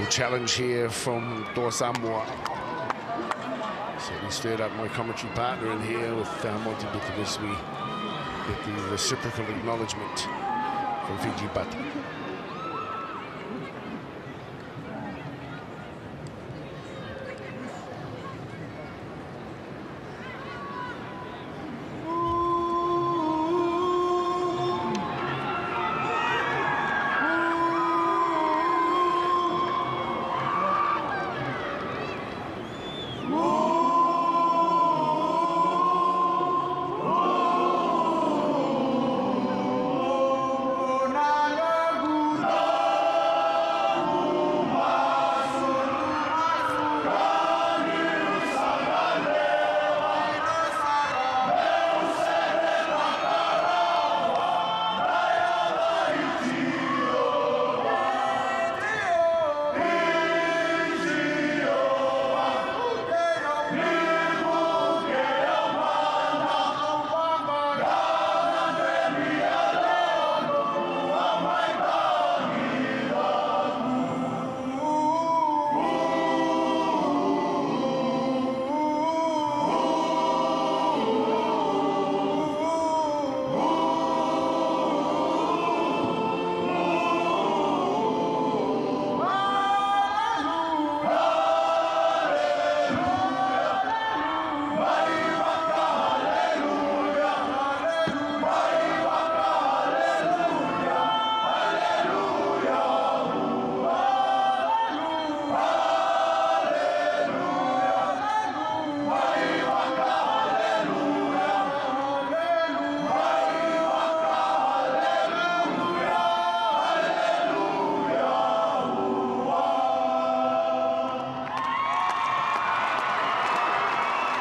Challenge here from Samoa. Certainly stirred up my commentary partner in here with Monty Bitham as we get the reciprocal acknowledgement from Fiji Butt.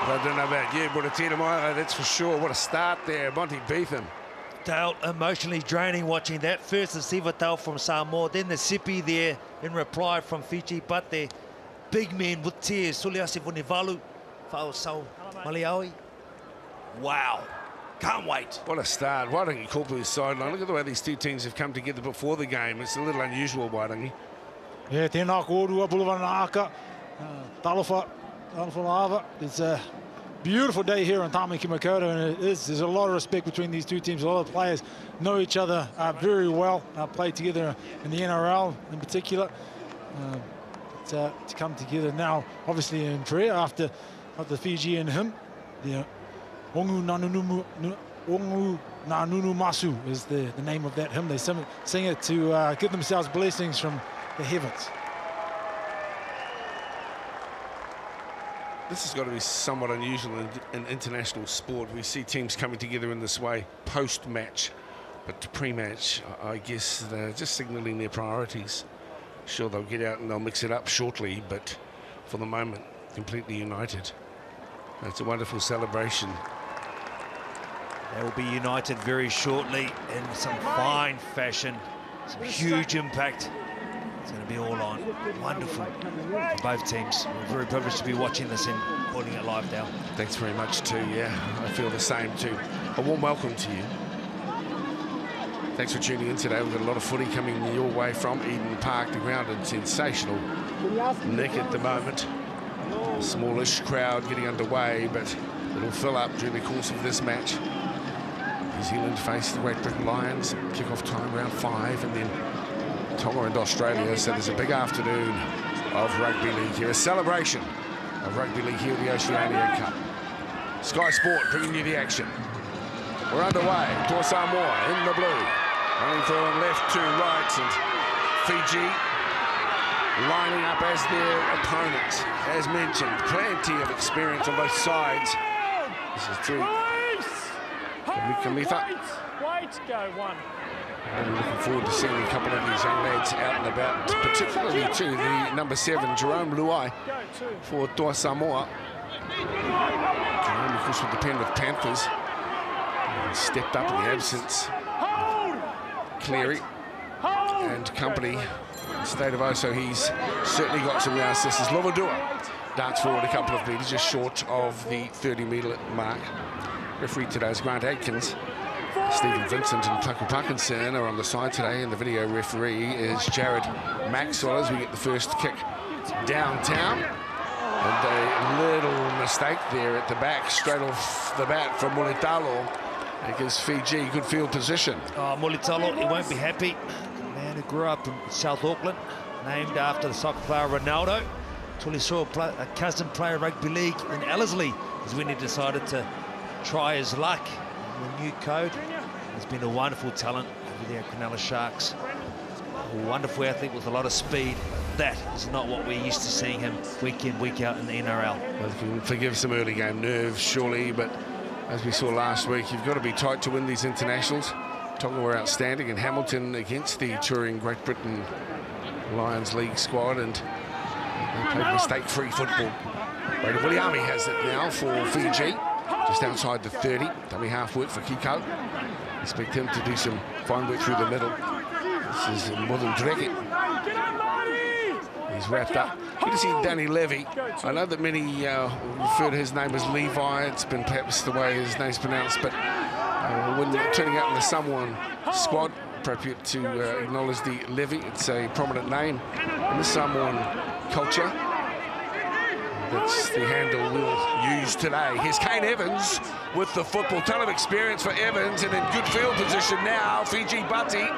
I don't know about you, but that's for sure. What a start there, Monty Betham. Dale, emotionally draining watching that. First the Sivatau from Samoa, then the Sipi there in reply from Fiji, but they're big men with tears. Suliasi Vunivalu, Fa'osau Maliaui. Wow, can't wait. What a start. Waitangi Kupu's sideline. Look at the way these two teams have come together before the game. It's a little unusual, Waitangi. Yeah, tēnā kōrua, Pulawana Aka, Talofa Lava. It's a beautiful day here in Tamaki Makaurau, and there's a lot of respect between these two teams. A lot of players know each other very well, played together in the NRL in particular. To come together now, obviously in prayer after Fiji and him. The Ongu Nanunu Masu is the name of that hymn. They sing it to give themselves blessings from the heavens. This has got to be somewhat unusual in international sport. We see teams coming together in this way post-match, but pre-match, I guess they're just signalling their priorities. Sure, they'll get out and they'll mix it up shortly, but for the moment, completely united. It's a wonderful celebration. They will be united very shortly in some fine fashion, some huge impact. It's going to be all on. Wonderful for both teams. We're very privileged to be watching this and calling it live, Dale. Thanks very much too, yeah. I feel the same too. A warm welcome to you. Thanks for tuning in today. We've got a lot of footy coming your way from Eden Park. The ground in sensational nick at the moment. A smallish crowd getting underway, but it'll fill up during the course of this match. New Zealand face the Great Britain Lions. Kick-off time around 5, and then Tonga and Australia. So there's a big afternoon of Rugby League here. A celebration of Rugby League here at the Oceania Cup. Sky Sport bringing you the action. We're underway. Toa Samoa in the blue. Running from left to right, and Fiji lining up as their opponents. As mentioned, plenty of experience on both sides. This is three. Wait, go one. I'm looking forward to seeing a couple of these young lads out and about, particularly too the number 7, Jerome Luai, for Toa Samoa. Jerome, of course, with the Penrith Panthers, stepped up in the absence of Cleary and company. State of O, so he's certainly got some assists. Lovadua darts forward a couple of metres, just short of the 30-metre mark. Referee today is Grant Adkins. Stephen Vincent and Tucker Parkinson are on the side today, and the video referee is Jared Maxwell as we get the first kick downtown. And a little mistake there at the back, straight off the bat from Mulitalo. It gives Fiji good field position. Oh, Mulitalo, he won't be happy. A man who grew up in South Auckland, named after the soccer player Ronaldo. Until he saw a cousin play rugby league in Ellerslie is when he decided to try his luck in the new code. He's been a wonderful talent over there at Cronulla Sharks. A wonderful athlete with a lot of speed. That is not what we're used to seeing him week in, week out in the NRL. Well, you can forgive some early game nerves, surely, but as we saw last week, you've got to be tight to win these internationals. Tonga were outstanding in Hamilton against the touring Great Britain Lions League squad, and they played mistake-free football. Brady Williami has it now for Fiji, just outside the 30. Dummy half work for Kiko. Expect him to do some fine work through the middle. This is Modern Dreke. He's wrapped up. Good to see Danny Levy. I know that many refer to his name as Levi. It's been perhaps the way his name's pronounced, but when turning out in the Samoan squad, appropriate to acknowledge the Levy. It's a prominent name in the Samoan culture. That's the handle we'll use today. Here's Kane Evans with the football. Ton of experience for Evans, and in good field position now. Fiji Bati.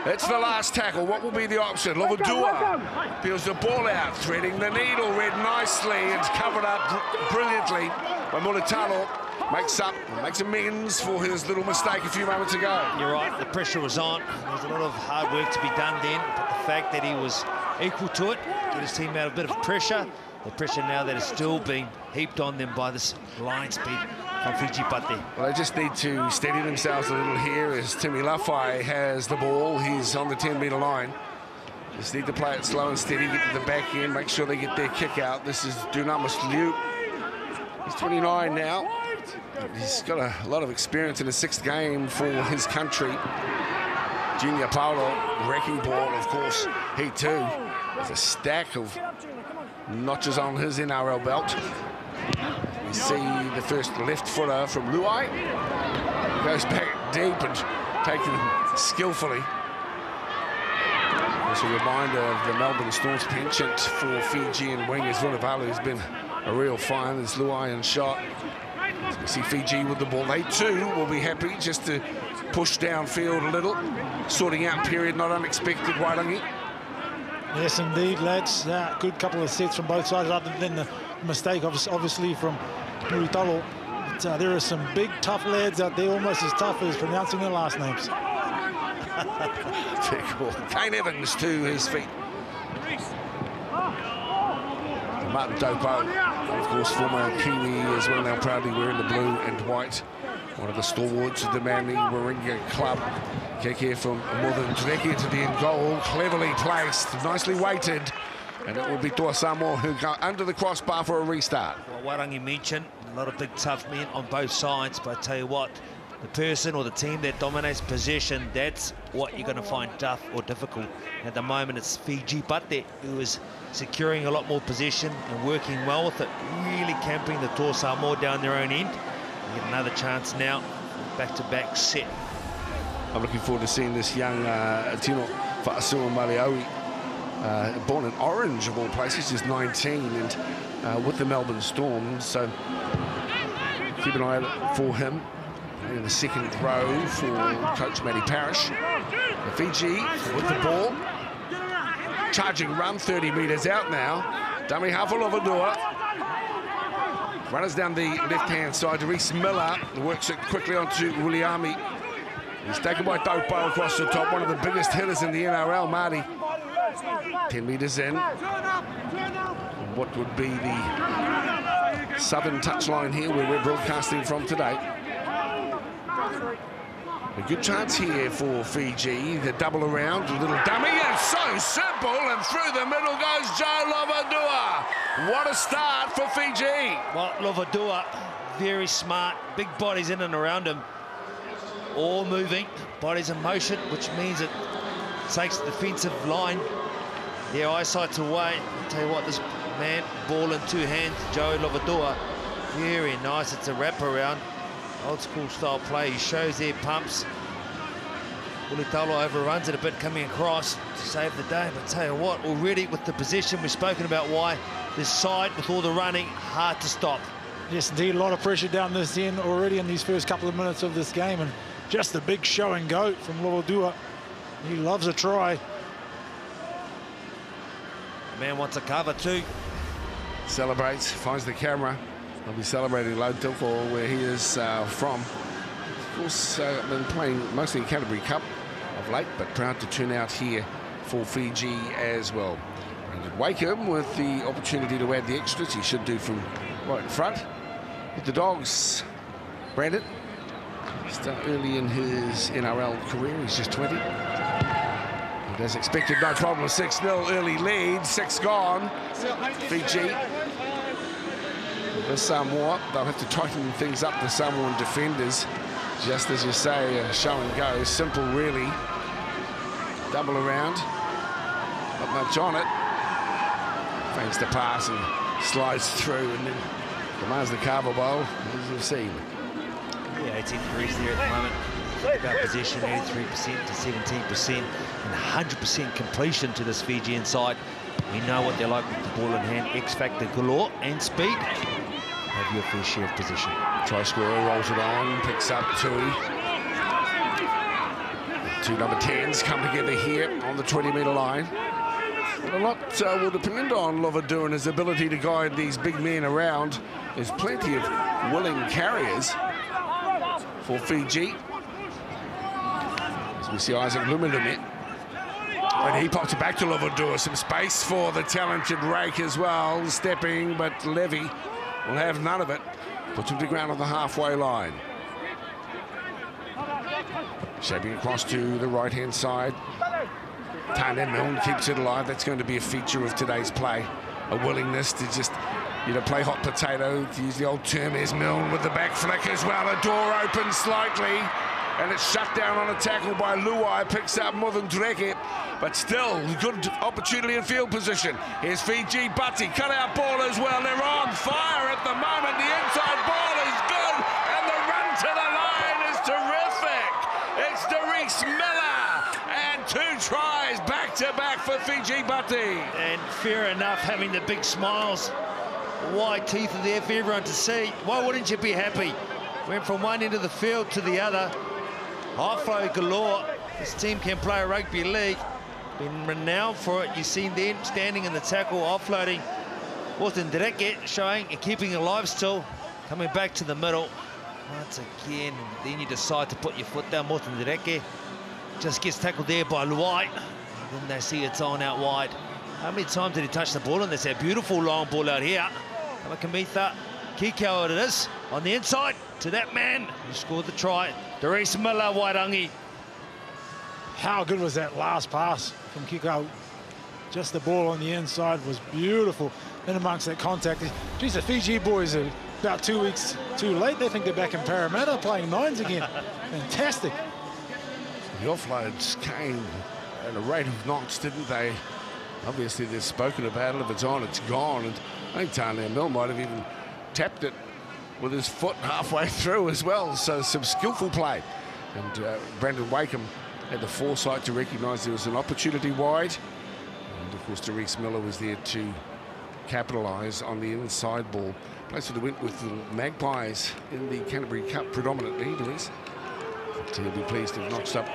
It's the last tackle. What will be the option? Lovadua peels the ball out, threading the needle. Read nicely and covered up brilliantly by Mulitalo. Makes amends for his little mistake a few moments ago. You're right, the pressure was on. There's a lot of hard work to be done then, but the fact that he was equal to it, get his team out a bit of pressure. The pressure now that is still being heaped on them by this line speed from Fiji Pate. Well, they just need to steady themselves a little here as Timmy Lafai has the ball. He's on the 10-metre line. Just need to play it slow and steady, get to the back end, make sure they get their kick out. This is Dunamis Liu. He's 29 now. He's got a lot of experience in his 6th game for his country. Junior Paulo, wrecking ball, of course. He too has a stack of notches on his NRL belt. We see the first left footer from Luai. Goes back deep and taken skillfully. It's a reminder of the Melbourne Storm's penchant for Fijian wingers. Vunivalu has been a real find. There's Luai and shot. We see Fiji with the ball. They too will be happy just to push downfield a little. Sorting out period, not unexpected, Wairangi. Yes, indeed, lads. Good couple of sets from both sides, other than the mistake, obviously, from Mulitalo. But there are some big, tough lads out there, almost as tough as pronouncing their last names. Very cool. Kane Evans to his feet. Martin Dopo, of course, former Kiwi as well, now proudly wearing the blue and white. One of the stalwarts of the Manly Warringah club. Kick here from Modern Dreke to the end goal. Cleverly placed, nicely weighted. And it will be Toa Samoa who go under the crossbar for a restart. What Wairangi mentioned, A lot of big, tough men on both sides, but I tell you what, the person or the team that dominates possession, that's what you're going to find tough or difficult. At the moment, it's Fiji Bate who is securing a lot more possession and working well with it, really camping the Toa Samoa down their own end. They get another chance now, back-to-back set. I'm looking forward to seeing this young Tino Fa'asua Maliaui, born in Orange of all places, just 19, and with the Melbourne Storm, so keep an eye out for him. In the second row for coach Matty Parrish. Fiji with the ball. Charging run, 30 metres out now. Dummy half of Lovadua. Runners down the left-hand side to Reese Miller. Works it quickly onto Williami. He's taken by Taupo across the top. One of the biggest hitters in the NRL, Marty. 10 metres in. What would be the southern touchline here where we're broadcasting from today. A good chance here for Fiji. The double around, a little dummy, and so simple, and through the middle goes Joe Lovadua. What a start for Fiji. Well, Lovadua, very smart, big bodies in and around him, all moving, bodies in motion, which means it takes the defensive line, their eyesight's away. I'll tell you what, this man, ball in two hands, Joe Lovadua, very nice. It's a wraparound. Old school style play. He shows their pumps. Ulitalo overruns it a bit coming across to save the day. But tell you what, already with the possession, we've spoken about why this side with all the running, hard to stop. Yes, indeed, a lot of pressure down this end already in these first couple of minutes of this game, and just a big show and go from Lovadua. He loves a try. The man wants a cover too. Celebrates, finds the camera. He'll be celebrating Low Tilford, where he is from. Of course, been playing mostly in Canterbury Cup of late, but proud to turn out here for Fiji as well. And Wakeham with the opportunity to add the extras. He should do from right in front. With the Dogs, Brandon, still early in his NRL career. He's just 20. And as expected, no problem. 6-0 early lead. 6 gone. Fiji. The Samoa, they'll have to tighten things up, the Samoan defenders. Just as you say, show and go. Simple, really. Double around. Not much on it. Thanks to pass and slides through and then commands the carver bowl, as you've seen. Yeah, 18 degrees there at the moment. About possession, 83% to 17% and 100% completion to this Fijian side. We know what they're like with the ball in hand. X-factor galore and speed. Have your fair share of position. Try scorer rolls it on, picks up Tui. Two number 10s come together here on the 20-metre line. A lot will depend on Lovadua and his ability to guide these big men around. There's plenty of willing carriers for Fiji. As we see Isaac Luminamit. And he pops it back to Lovadua. Some space for the talented Rake as well. Stepping, but Levy will have none of it. Puts him to ground on the halfway line. Shaping across to the right-hand side. Tane Milne keeps it alive. That's going to be a feature of today's play. A willingness to just, play hot potato, to use the old term. There's Milne with the back flick as well. The door opens slightly. And it's shut down on a tackle by Luai. Picks up more than Dreke. But still, good opportunity in field position. Here's Fiji Butty. Cut out ball as well. They're on fire at the moment. The inside ball is good. And the run to the line is terrific. It's Darius Miller. And 2 tries back-to-back for Fiji Butty. And fair enough, having the big smiles. Wide teeth are there for everyone to see. Why wouldn't you be happy? Went from one end of the field to the other. High flow galore. This team can play a rugby league. Been renowned for it. You've seen them standing in the tackle, offloading. Wasn't Dreke showing and keeping it alive still. Coming back to the middle. Once again, then you decide to put your foot down. Morten Dreke just gets tackled there by Luai. Then they see it's on out wide. How many times did he touch the ball? And there's a beautiful long ball out here. Kamikamitha, Kikau it is. On the inside to that man who scored the try. Darius Miller, Wairangi. How good was that last pass from Kikau? Just the ball on the inside was beautiful in amongst that contact. Geez, the Fiji boys are about 2 weeks too late. They think they're back in Parramatta playing nines again. Fantastic. The offloads came at a rate of knots, didn't they? Obviously, they've spoken about it. If it's on, it's gone. And I think Tarnell Mill might have even tapped it with his foot halfway through as well. So some skillful play. And Brandon Wakeham had the foresight to recognise there was an opportunity wide. And, of course, Therese Miller was there to capitalise on the inside ball. Place for the win with the Magpies in the Canterbury Cup predominantly, Therese. But he'll be pleased to have notched up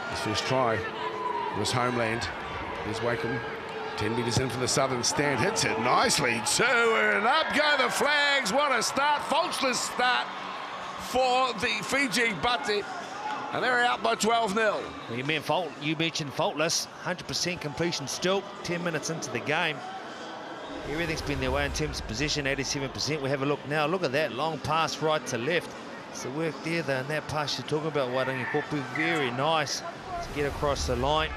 his first try. It was Homeland. There's Wakeham. 10 metres in from the southern stand. Hits it nicely too. And up go the flags. What a start. Faultless start for the Fiji Bate. And they're out by 12-0. Well, you mentioned faultless. 100% completion still. 10 minutes into the game. Everything's been their way in terms of position. 87%. We have a look now. Look at that. Long pass right to left. It's the work there, though. And that pass you're talking about, Waitangi Kopu, very nice to get across the line.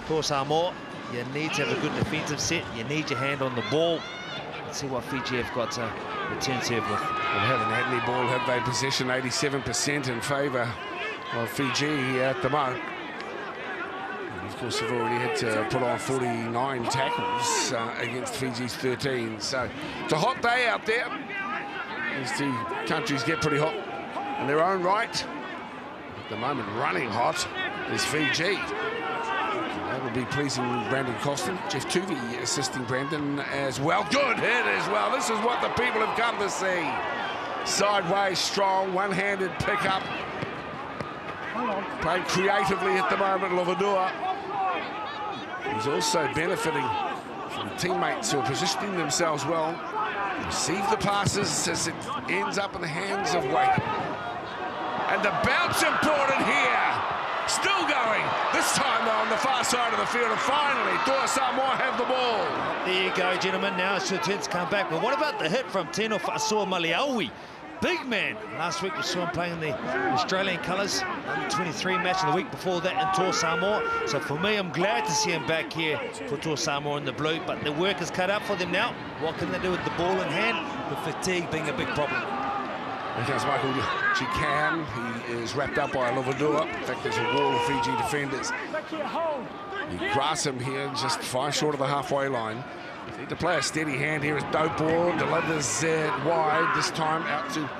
For Samoa, you need to have a good defensive set. You need your hand on the ball. Let's see what Fiji have got to return serve with. Well, haven't had any ball, have they? Possession 87% in favour of Fiji at the moment. And of course, they've already had to put on 49 tackles against Fiji's 13. So it's a hot day out there. These two countries get pretty hot in their own right. At the moment, running hot is Fiji. That will be pleasing Brandon Costin. Jeff Tuvey assisting Brandon as well. Good hit as well. This is what the people have come to see. Sideways, strong, one-handed pickup. Playing creatively at the moment, Lovadua. He's also benefiting from teammates who are positioning themselves well. Receive the passes as it ends up in the hands of Wakeham. And the bounce important here. Still going. This time, though, on the far side of the field. And finally, Toa Samoa have the ball. There you go, gentlemen. Now it's your turn to come back. But what about the hit from Tino Fa'asua Maliaui? Big man. Last week we saw him playing in the Australian colours. Under 23 match, and the week before that in Toa Samoa. So for me, I'm glad to see him back here for Toa Samoa in the blue. But the work is cut out for them now. What can they do with the ball in hand? The fatigue being a big problem. Here comes Michael Chican. He is wrapped up by Lovadua. In fact, there's a wall of Fiji defenders. You grass him here, just 5 short of the halfway line. You need to play a steady hand here as Dopor delivers it wide. This time out to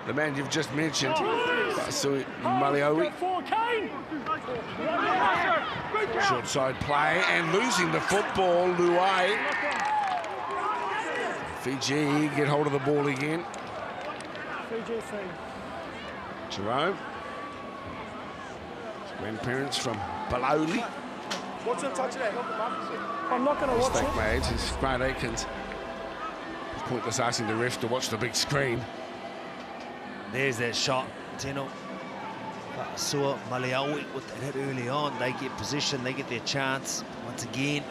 the man you've just mentioned, Fa'asua Maliaui. Short side play and losing the football, Luai. Fiji get hold of the ball again. Jerome. His grandparents from Baloli. What's in touch today? I'm not going to watch Mistake made. It's Grant Aikens. Pointless asking the ref to watch the big screen. There's that shot, Tino. Fa'asua Maliaui with that hit early on. They get position, they get their chance. Once again,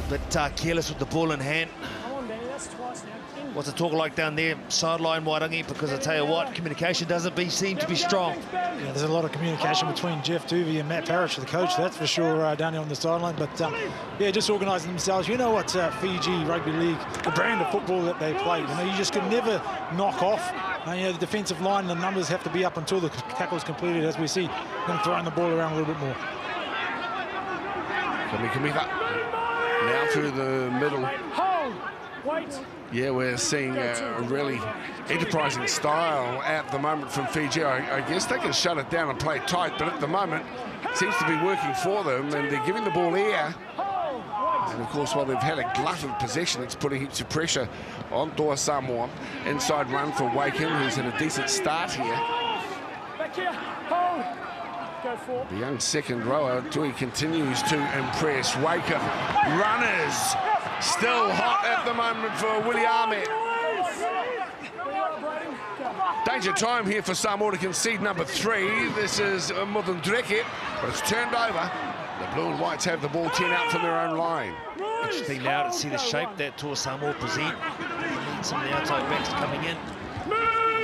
a bit careless with the ball in hand. Come on, Danny, that's twice now. What's the talk like down there, sideline Waitangi? Because I tell you what, communication doesn't seem to be strong. Yeah, there's a lot of communication between Jeff Tuvey and Matt Parrish, the coach, that's for sure, down there on the sideline. But yeah, just organising themselves. You know what, Fiji Rugby League, the brand of football that they play, you know, you just can never knock off. You know, the defensive line, the numbers have to be up until the tackle's completed, as we see them throwing the ball around a little bit more. Kamika now through the middle. Wait. Yeah, we're seeing a really enterprising style at the moment from Fiji. I guess they can shut it down and play tight, but at the moment it seems to be working for them, and they're giving the ball air. And of course, while they've had a glut of possession, it's putting heaps of pressure on Toa Samoa. Inside run for Wakeham, who's in a decent start here. Back here. Hold. Go for. The young second rower, Tui, continues to impress. Wakeham runners still hot at the moment for Williame. Danger time here for Samoa to concede number 3. This is Mudundreke, but it's turned over. The blue and whites have the ball 10 out from their own line. Interesting now to see the shape that Toa Samoa present. Some of the outside backs coming in.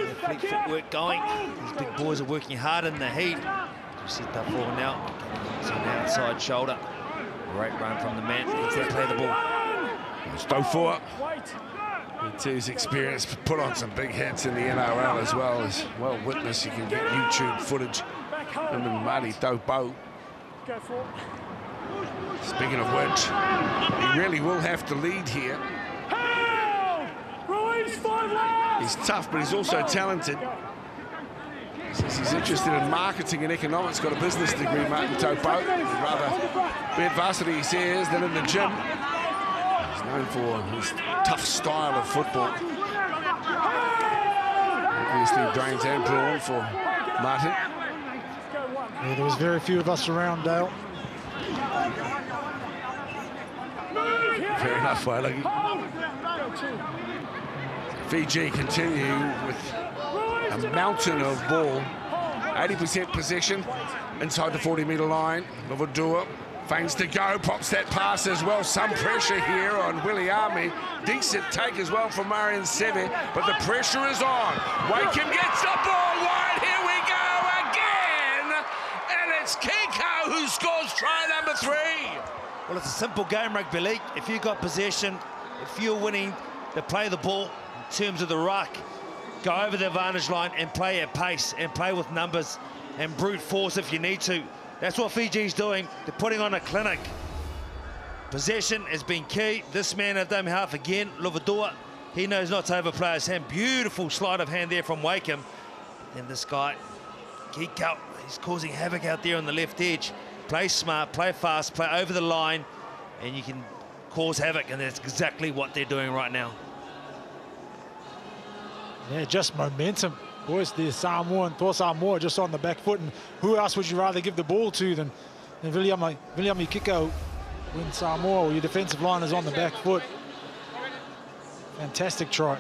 The fleet footwork going. These big boys are working hard in the heat. Set that ball now. It's on the outside shoulder. Great run from the man. Needs to play the ball. Stofor. T's experience put on some big hits in the NRL as well. As well witness, you can get YouTube footage. Him and Marty Dopo. Speaking of which, he really will have to lead here. He's tough, but he's also talented. Says he's interested in marketing and economics, got a business degree, Martin Topo. He'd rather be at varsity, he says, than in the gym. He's known for his tough style of football. Obviously, brains and brawn for Martin. Yeah, there was very few of us around, Dale. Fair enough, Wailogi. Fiji continue with a mountain of ball. 80% possession inside the 40-metre line. Lovadua feigns to go, pops that pass as well. Some pressure here on Williami. Decent take as well from Marion Seve, but the pressure is on. Wakeham gets the ball wide. Here we go again. And it's Kiko who scores try number 3. Well, it's a simple game, rugby league. If you've got possession, if you're winning to play the ball in terms of the ruck, go over the advantage line and play at pace and play with numbers and brute force if you need to. That's what Fiji's doing. They're putting on a clinic. Possession has been key. This man at them half again, Lovadua, he knows not to overplay his hand. Beautiful sleight of hand there from Wakeham. And this guy, Kiko, he's causing havoc out there on the left edge. Play smart, play fast, play over the line, and you can cause havoc, and that's exactly what they're doing right now. Yeah, just momentum. Boys, the Samoa and Tō Samoa just on the back foot. And who else would you rather give the ball to than Williami Kiko when Samoa or your defensive line is on the back foot? Fantastic try.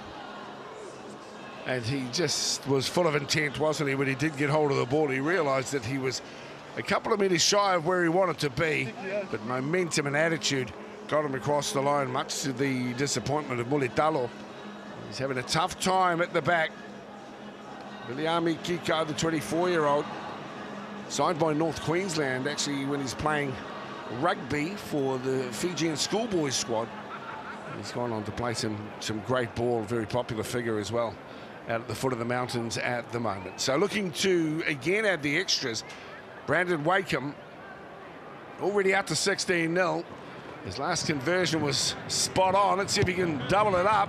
And he just was full of intent, wasn't he, when he did get hold of the ball. He realised that he was a couple of metres shy of where he wanted to be, but momentum and attitude got him across the line, much to the disappointment of Mulitalo. He's having a tough time at the back. Williami Kiko, the 24-year-old, signed by North Queensland, actually, when he's playing rugby for the Fijian schoolboys squad. He's gone on to play some great ball, very popular figure as well, out at the foot of the mountains at the moment. So looking to, again, add the extras. Brandon Wakeham already out to 16-0. His last conversion was spot on. Let's see if he can double it up.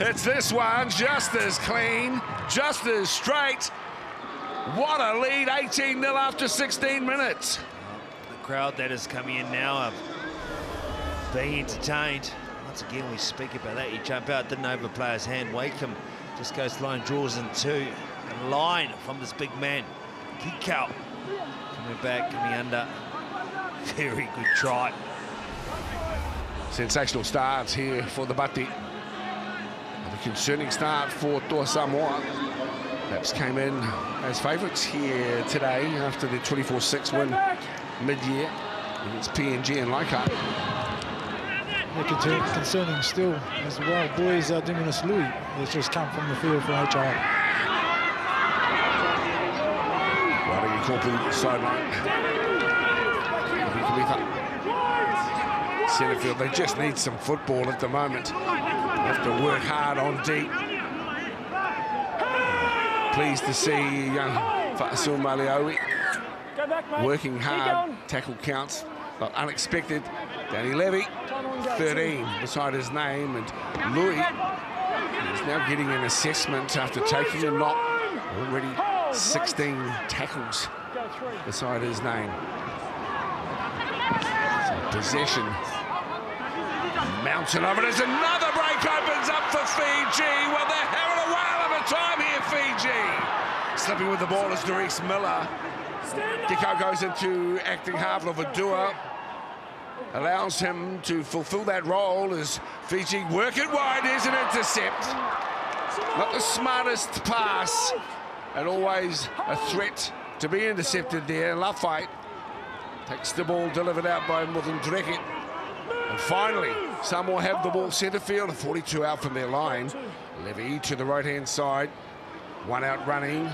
It's this one, just as clean, just as straight. What a lead, 18-0 after 16 minutes. The crowd that is coming in now are being entertained. Once again, we speak about that. You jump out, didn't overplay his hand. Wakeham just goes line, draws in two. A line from this big man, Kiko. Coming back, coming under. Very good try. Sensational starts here for the Bati. A concerning start for Tō Samoa. Perhaps came in as favourites here today after the 24-6 win mid-year against PNG and Leichhardt. Yeah, concerning still as well. Boys, Dominus Louis has just come from the field for HR. Riding Korpu sideline. Centre field, they just need some football at the moment. They have to work hard on deep. Pleased to see young Fa'asul Maleoui working hard. Tackle counts, not unexpected. Danny Levy, 13 beside his name, and Louis is now getting an assessment after taking a knock. Already 16 tackles beside his name. So possession. Mountain of it as another break opens up for Fiji. Well, they're having a whale of a time here, Fiji. Slipping with the ball is Doris Miller. Kiko goes into acting half. Lovadua allows him to fulfill that role as Fiji work it wide. There's an intercept. Not the smartest pass, and always a threat to be intercepted there. Lafayette takes the ball delivered out by Muthendreket. And finally, Samoa have the ball centre field, 42 out from their line. Levy to the right-hand side. One out running.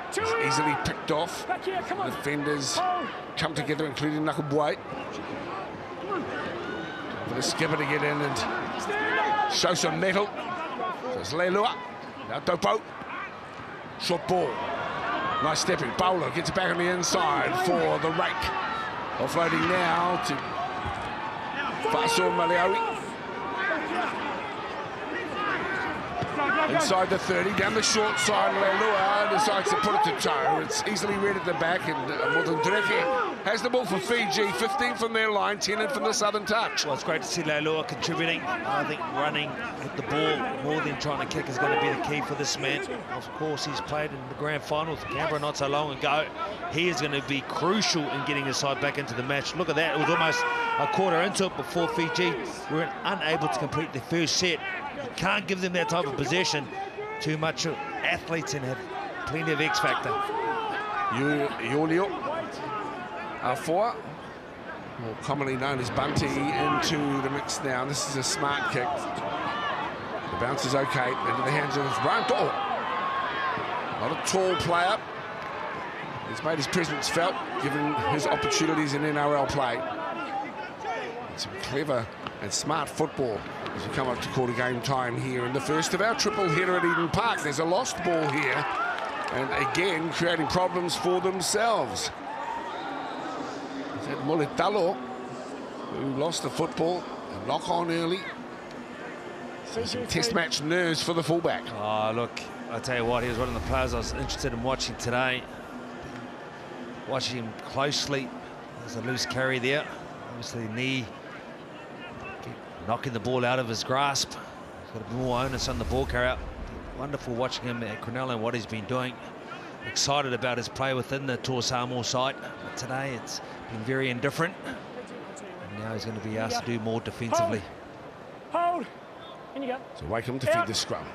It's easily picked off. Defenders come together, including Nakabwait. For the skipper to get in and show some mettle. So it's Leilua. Now Dopo. Short ball. Nice stepping. Bowler gets it back on the inside for the rake. Offloading now to Faso Maliawi. Inside the 30, down the short side, Leilua decides to put it to toe. It's easily read at the back, and Modendreke has the ball for Fiji, 15 from their line, 10 in from the southern touch. Well, it's great to see Leilua contributing. I think running with the ball more than trying to kick is going to be the key for this man. Of course, he's played in the grand final with Canberra not so long ago. He is going to be crucial in getting his side back into the match. Look at that, it was almost a quarter into it before Fiji were unable to complete the first set. You can't give them that type of possession. Too much athletes and have plenty of X factor. Iolio Afoa, more commonly known as Bunty, into the mix now. This is a smart kick. The bounce is okay. Into the hands of Brian To'o. Not a tall player. He's made his presence felt, given his opportunities in NRL play. And some clever and smart football as we come up to quarter game time here in the first of our triple header at Eden Park. There's a lost ball here, and again creating problems for themselves. Is that Mulitalo who lost the football? A knock on early. So some test match nerves for the fullback. Oh, look, I tell you what, he was one of the players I was interested in watching today. Watching him closely. There's a loose carry there. Obviously, knee knocking the ball out of his grasp. He's got a bit more onus on the ball carry out. Wonderful watching him at Cronulla and what he's been doing. Excited about his play within the Toa Samoa side. But today it's been very indifferent. And now he's going to be asked to do more defensively. Hold. In you go. So Wakeham to feed the scrum.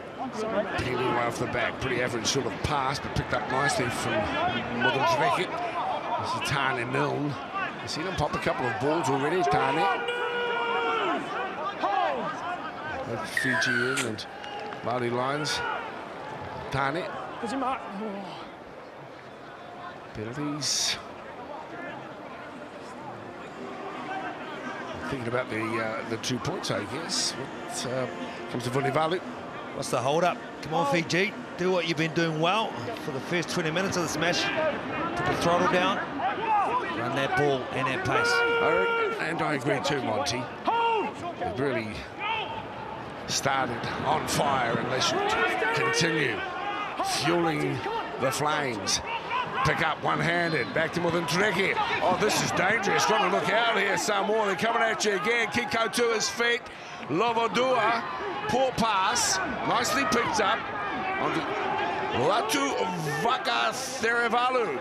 Peeling away off the back. Pretty average sort of pass, but picked up nicely from Modendreke. This is Tane Milne. I've seen him pop a couple of balls already, Tane. Both Fijian and Māori lines. Tane. Penalties. Thinking about the 2 points, I guess. What comes to Vunivalu? What's the hold up? Come on, Fiji. Do what you've been doing well for the first 20 minutes of this match. Put the throttle down. Run that ball and that pace. And I agree too, Monty. It really started on fire unless you continue fueling the flames. Pick up one-handed, back to Modendreke. Oh, this is dangerous. Got to look out here, Samoa. They're coming at you again. Kiko to his feet. Lovodua, poor pass, nicely picked up. Onto Latu Vakatherevalu.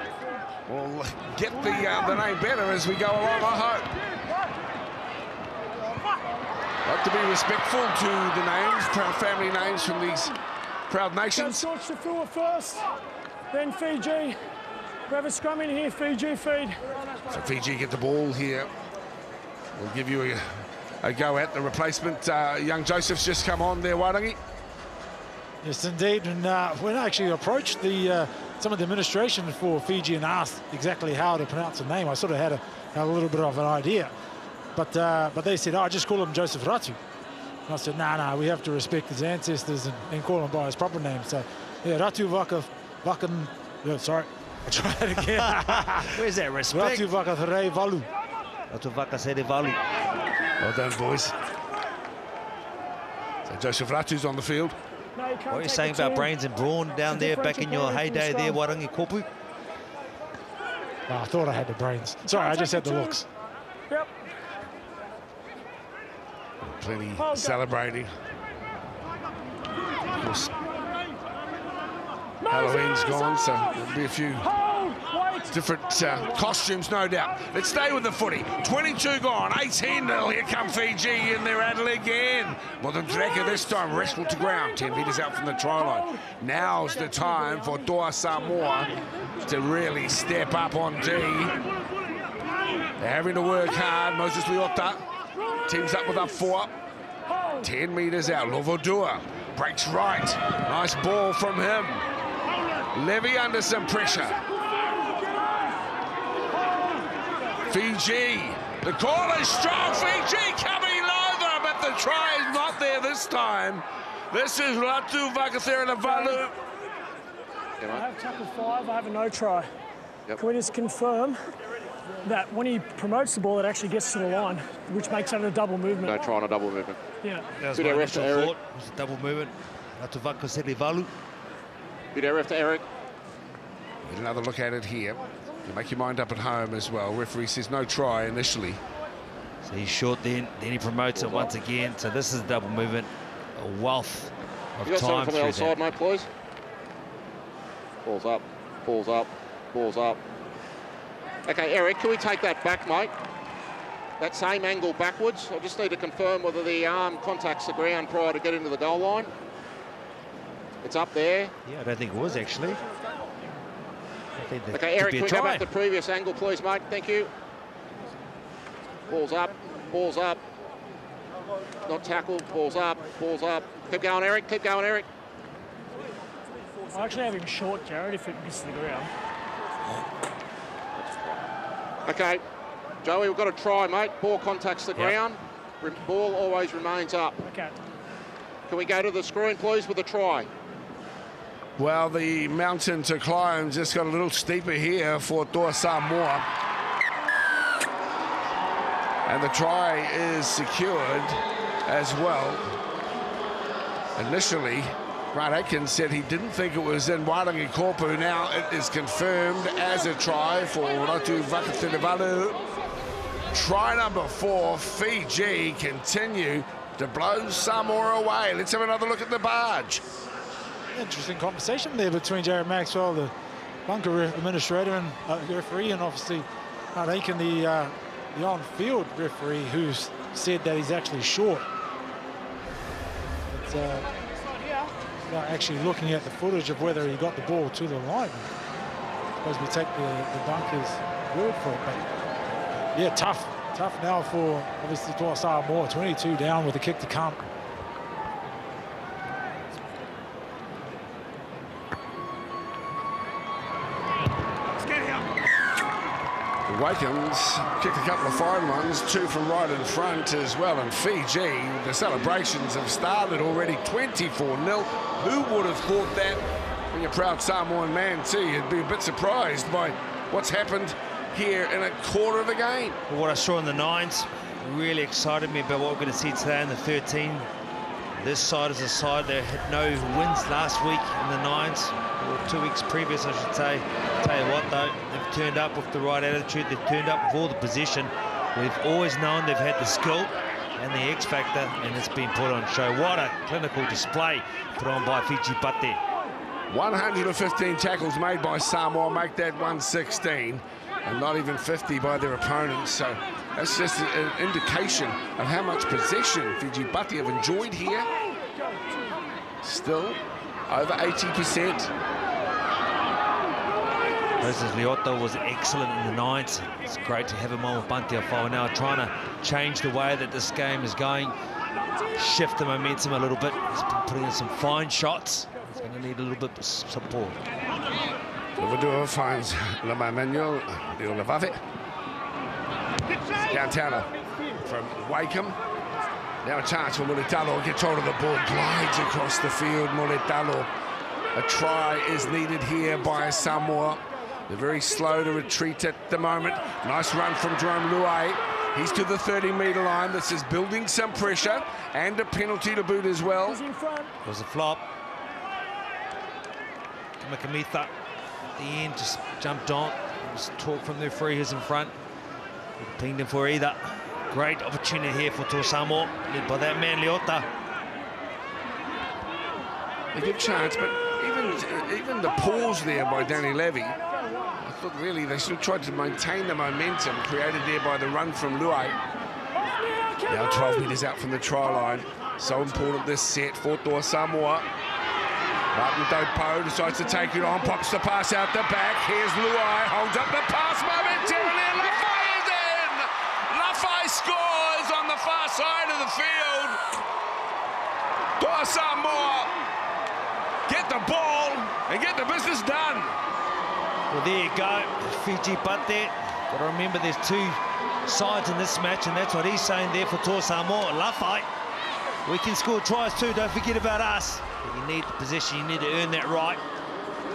We'll get the name better as we go along, I hope. Like to be respectful to the names, proud family names from these proud nations. George to Fua first, then Fiji. We have a scrum in here, Fiji feed. So Fiji get the ball here. We'll give you a go at the replacement. Young Joseph's just come on there, Wairangi. Yes, indeed. And when I actually approached some of the administration for Fiji and asked exactly how to pronounce the name, I sort of had a little bit of an idea. But they said, oh, just call him Joseph Ratu. And I said, nah, we have to respect his ancestors and call him by his proper name. So, yeah, Ratu Vakan... sorry, I'll try it again. Where's that respect? Ratu Vakatherevalu. Ratu Vakatherevalu. Well done, boys. So Joseph Ratu's on the field. No, What are you saying about brains and brawn down there back in your heyday there, Wairangi Kopu? Oh, I thought I had the brains. Sorry, I just had the looks. Yep. Plenty celebrating. Of course, Halloween's gone, so there'll be a few different costumes, no doubt. Let's stay with the footy. 22 gone, 18-0. Here come Fiji, and they're at it again. Modendreke this time wrestled to ground, 10 metres out from the try line. Now's the time for Toa Samoa to really step up on D. They're having to work hard. Moses Leota teams up with up 4. 10 metres out. Lovodua breaks right. Nice ball from him. Levy under some pressure. Fiji. The call is strong. Fiji coming over, but the try is not there this time. This is Ratu Vakathiranavalu. I have tackle 5, I have a no try. Yep. Can we just confirm that when he promotes the ball, it actually gets to the line, which makes it a double movement? No try on a double movement. Yeah. That was Video my ref to initial Eric. thought. It was a double movement. Ratu Vakathiranavalu. Video ref to Eric. Another look at it here. You make your mind up at home as well. Referee says no try initially. So he's short then he promotes it once again. So this is a double movement. A wealth of You got time something from the through other side, that. mate, please. Balls up, balls up, balls up. Okay, Eric, can we take that back, mate? That same angle backwards. I just need to confirm whether the arm contacts the ground prior to getting to the goal line. It's up there. Yeah, I don't think it was actually. I think that Okay, could Eric, be can a we go try. back to the previous angle, please, mate? Thank you. Balls up, balls up. Not tackled, balls up, balls up. Keep going, Eric, keep going, Eric. I actually have him short, Jared, if it misses the ground. Okay, Joey, we've got to try, mate. Ball contacts the ground. Ball always remains up. Okay. Can we go to the screen, please, with a try? Well, the mountain to climb just got a little steeper here for Toa Samoa. And the try is secured as well. Initially, Grant Atkins said he didn't think it was in Wairangi Kopu. Now it is confirmed as a try for Ratu Vakathiranavalu. Try number 4, Fiji continue to blow Samoa away. Let's have another look at the barge. Interesting conversation there between Jared Maxwell, the bunker administrator, and referee, and obviously Grant Aitken, the on-field referee, who's said that he's actually short. It's not actually looking at the footage of whether he got the ball to the line. I suppose we take the bunker's word for it, but yeah, tough now for obviously Toa Samoa. 22 down with a kick to come. The Wakens kicked a couple of fine ones, 2 from right in front as well. And Fiji, the celebrations have started already, 24-0. Who would have thought that? Being a proud Samoan man too, you'd be a bit surprised by what's happened here in a quarter of the game. Well, what I saw in the 9s really excited me about what we're going to see today in the 13. This side is a side that had no wins last week in the 9s, or 2 weeks previous, I should say. Tell you what, though, they've turned up with the right attitude. They've turned up with all the position. We've always known they've had the skill and the X factor, and it's been put on show. What a clinical display put on by Fiji Pate. 115 tackles made by Samoa, make that 116, and not even 50 by their opponents. So that's just an indication of how much possession Fiji Pate have enjoyed here. Still over 80%. Moses Leota was excellent in the 9s. It's great to have him on with Bantia Whao now, trying to change the way that this game is going, shift the momentum a little bit. He's been putting in some fine shots. He's going to need a little bit of support. Lavadua finds Lama Manuel de Olivave. Downtowner from Wakeham. Now a chance for Mulitalo, gets hold of the ball, glides across the field. Mulitalo. A try is needed here by Samoa. They're very slow to retreat at the moment. Nice run from Jerome Luai. He's to the 30-metre line. This is building some pressure and a penalty to boot as well. He's in front. It was a flop. Kamikamitha at the end just jumped on. There was talk from the referee who's in front. He pinged him for either. Great opportunity here for Toa Samoa, led by that man Leota. A good chance, but even the pause there by Danny Levy, I thought really they should have tried to maintain the momentum created there by the run from Luai. Now 12 metres out from the try line. So important this set for Toa Samoa. Martin Dopo decides to take it on, pops the pass out the back. Here's Luai, holds up the pass momentarily, and Lafai is in! Lafai scores on the far side of the field. Toa Samoa get the ball and get the business done. Well, there you go, Fiji Pate. Got to remember there's 2 sides in this match, and that's what he's saying there for Toa Samoa. Lafai We can score tries too, don't forget about us. But you need the position, you need to earn that right.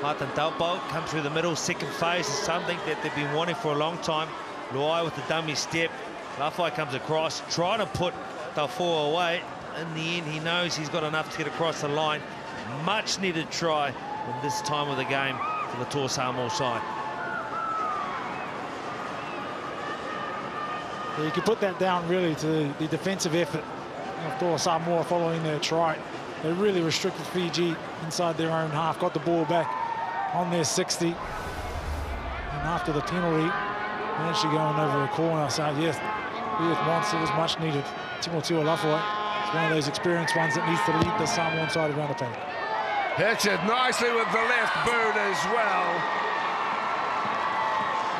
Martin Taupo come through the middle, second phase is something that they've been wanting for a long time. Luai with the dummy step. Lafai comes across, trying to put Taufua away. In the end, he knows he's got enough to get across the line. Much needed try in this time of the game for the Toa Samoa side. Yeah, you can put that down really to the defensive effort of Toa Samoa following their try. They really restricted Fiji inside their own half, got the ball back on their 60. And after the penalty, actually going over the corner. So yes, with Monster was much needed. Timothy Olafoi is one of those experienced ones that needs to lead the Samoan side around the pack. Hits it nicely with the left boot as well.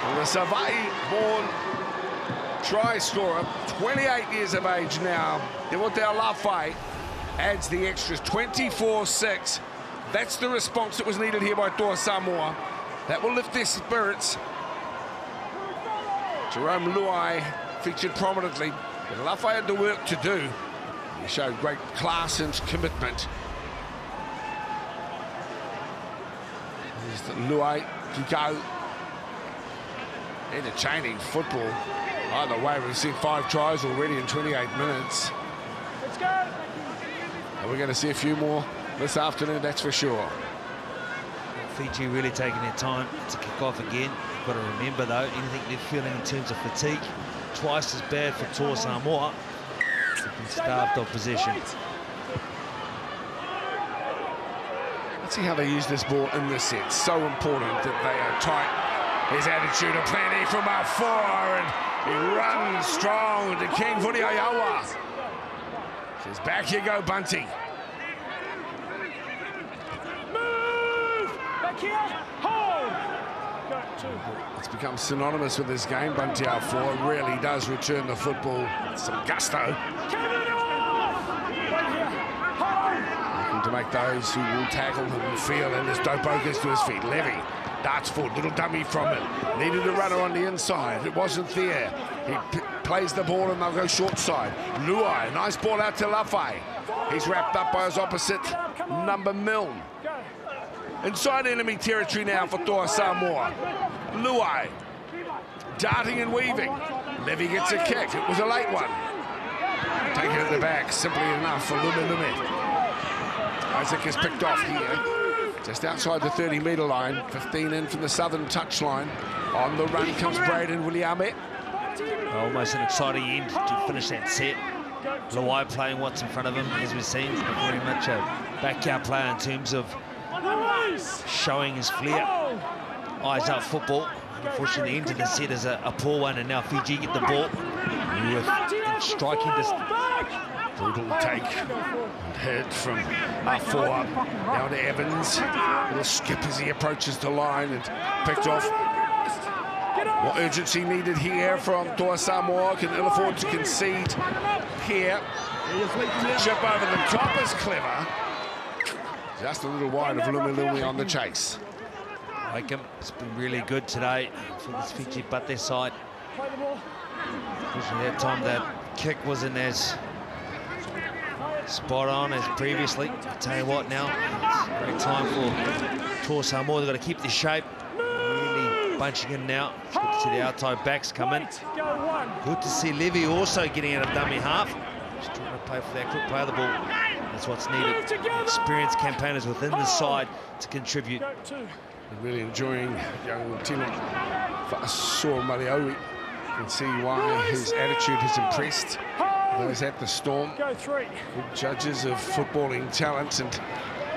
And the Savai-born try scorer, 28 years of age now. Dewote Olafai adds the extras, 24-6. That's the response that was needed here by Toa Samoa. That will lift their spirits. Jerome Luai featured prominently, but Olafai had the work to do. He showed great class and commitment. Luai can go. Entertaining football. Either way, we've seen 5 tries already in 28 minutes. Let's go. And we're going to see a few more this afternoon, that's for sure. Fiji really taking their time to kick off again. You've got to remember, though, anything they're feeling in terms of fatigue, twice as bad for Toa Samoa. They've been starved of possession. Let's see how they use this ball in this set. So important that they are tight. His attitude of plenty from our 4, and he runs strong to King Vuniayawa. Says, back you go, Bunty. Move! Back here, hold! Go, 2. It's become synonymous with this game. Bunty our 4 really does return the football with some gusto. Looking to make those who will tackle him feel, and as Dopo gets to his feet. Levy darts forward, little dummy from him. Needed a runner on the inside, it wasn't there. He plays the ball and they'll go short side. Luai, nice ball out to Lafai. He's wrapped up by his opposite number Milne. Inside enemy territory now for Toa Samoa. Luai, darting and weaving. Levy gets a kick, it was a late one. Taken at the back, simply enough for Lume. Isaac is picked off here. Just outside the 30-metre line, 15 in from the southern touchline. On the run comes Braden Williame. Almost an exciting end to finish that set. Luai playing what's in front of him, as we've seen. Very much a backyard player in terms of showing his flair. Eyes up football. Unfortunately, the end of the set is a poor one, and now Fiji get the ball with striking distance. Brutal take and hit from R4 now to Evans. Little skip as he approaches the line and picked off. More urgency needed here from Toa Samoa. Can ill afford to concede here. Chip over the top is clever. Just a little wide of Lumi on the chase. Wakeham, it's been really good today for this Fiji Bate side. Unfortunately, that time that kick wasn't as spot on as previously. I'll tell you what now, it's a great time for Toa Samoa. They've got to keep the shape. Really bunching in now. It's good to see the outside backs come in. Good to see Levy also getting out of dummy half. Just trying to play for that quick play of the ball. That's what's needed. Experienced campaigners within the side to contribute. Really enjoying young Tino Fa'asua Maliowi. You can see why his attitude has impressed those at the Storm. Good judges of footballing talent and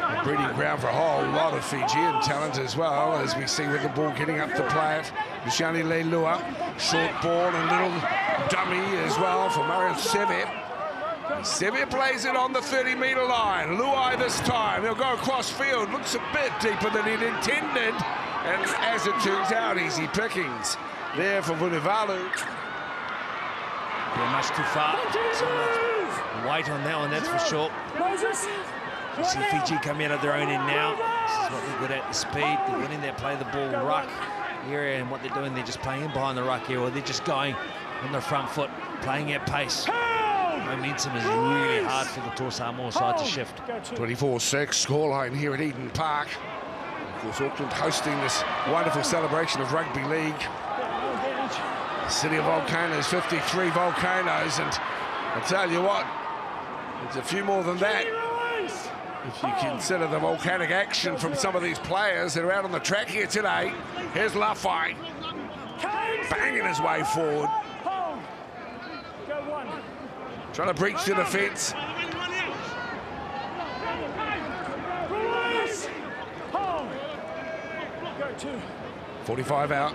a breeding ground for a whole lot of Fijian talent as well, as we see with the ball getting up to play it. Luciani Leilua, short ball and little dummy as well for Marion Seve. Seve plays it on the 30-metre line. Luai this time, he'll go across field. Looks a bit deeper than he'd intended. And as it turns out, easy pickings there for Vunivalu. Yeah, much too far. So much weight on that one, that's for sure. You see Fiji come out of their own end now. This is what they're good at, the speed. They're getting there, play the ball ruck area, and what they're doing, they're just playing in behind the ruck area, or they're just going on the front foot, playing at pace. momentum is really hard for the Toa Samoa side to shift. 24-6 scoreline here at Eden Park. Of course, Auckland hosting this wonderful celebration of Rugby League. The city of volcanoes, 53 volcanoes, and I tell you what, there's a few more than that. If you consider the volcanic action from some of these players that are out on the track here today. Here's Lafai, banging his way forward. Trying to breach the defence. 45 out.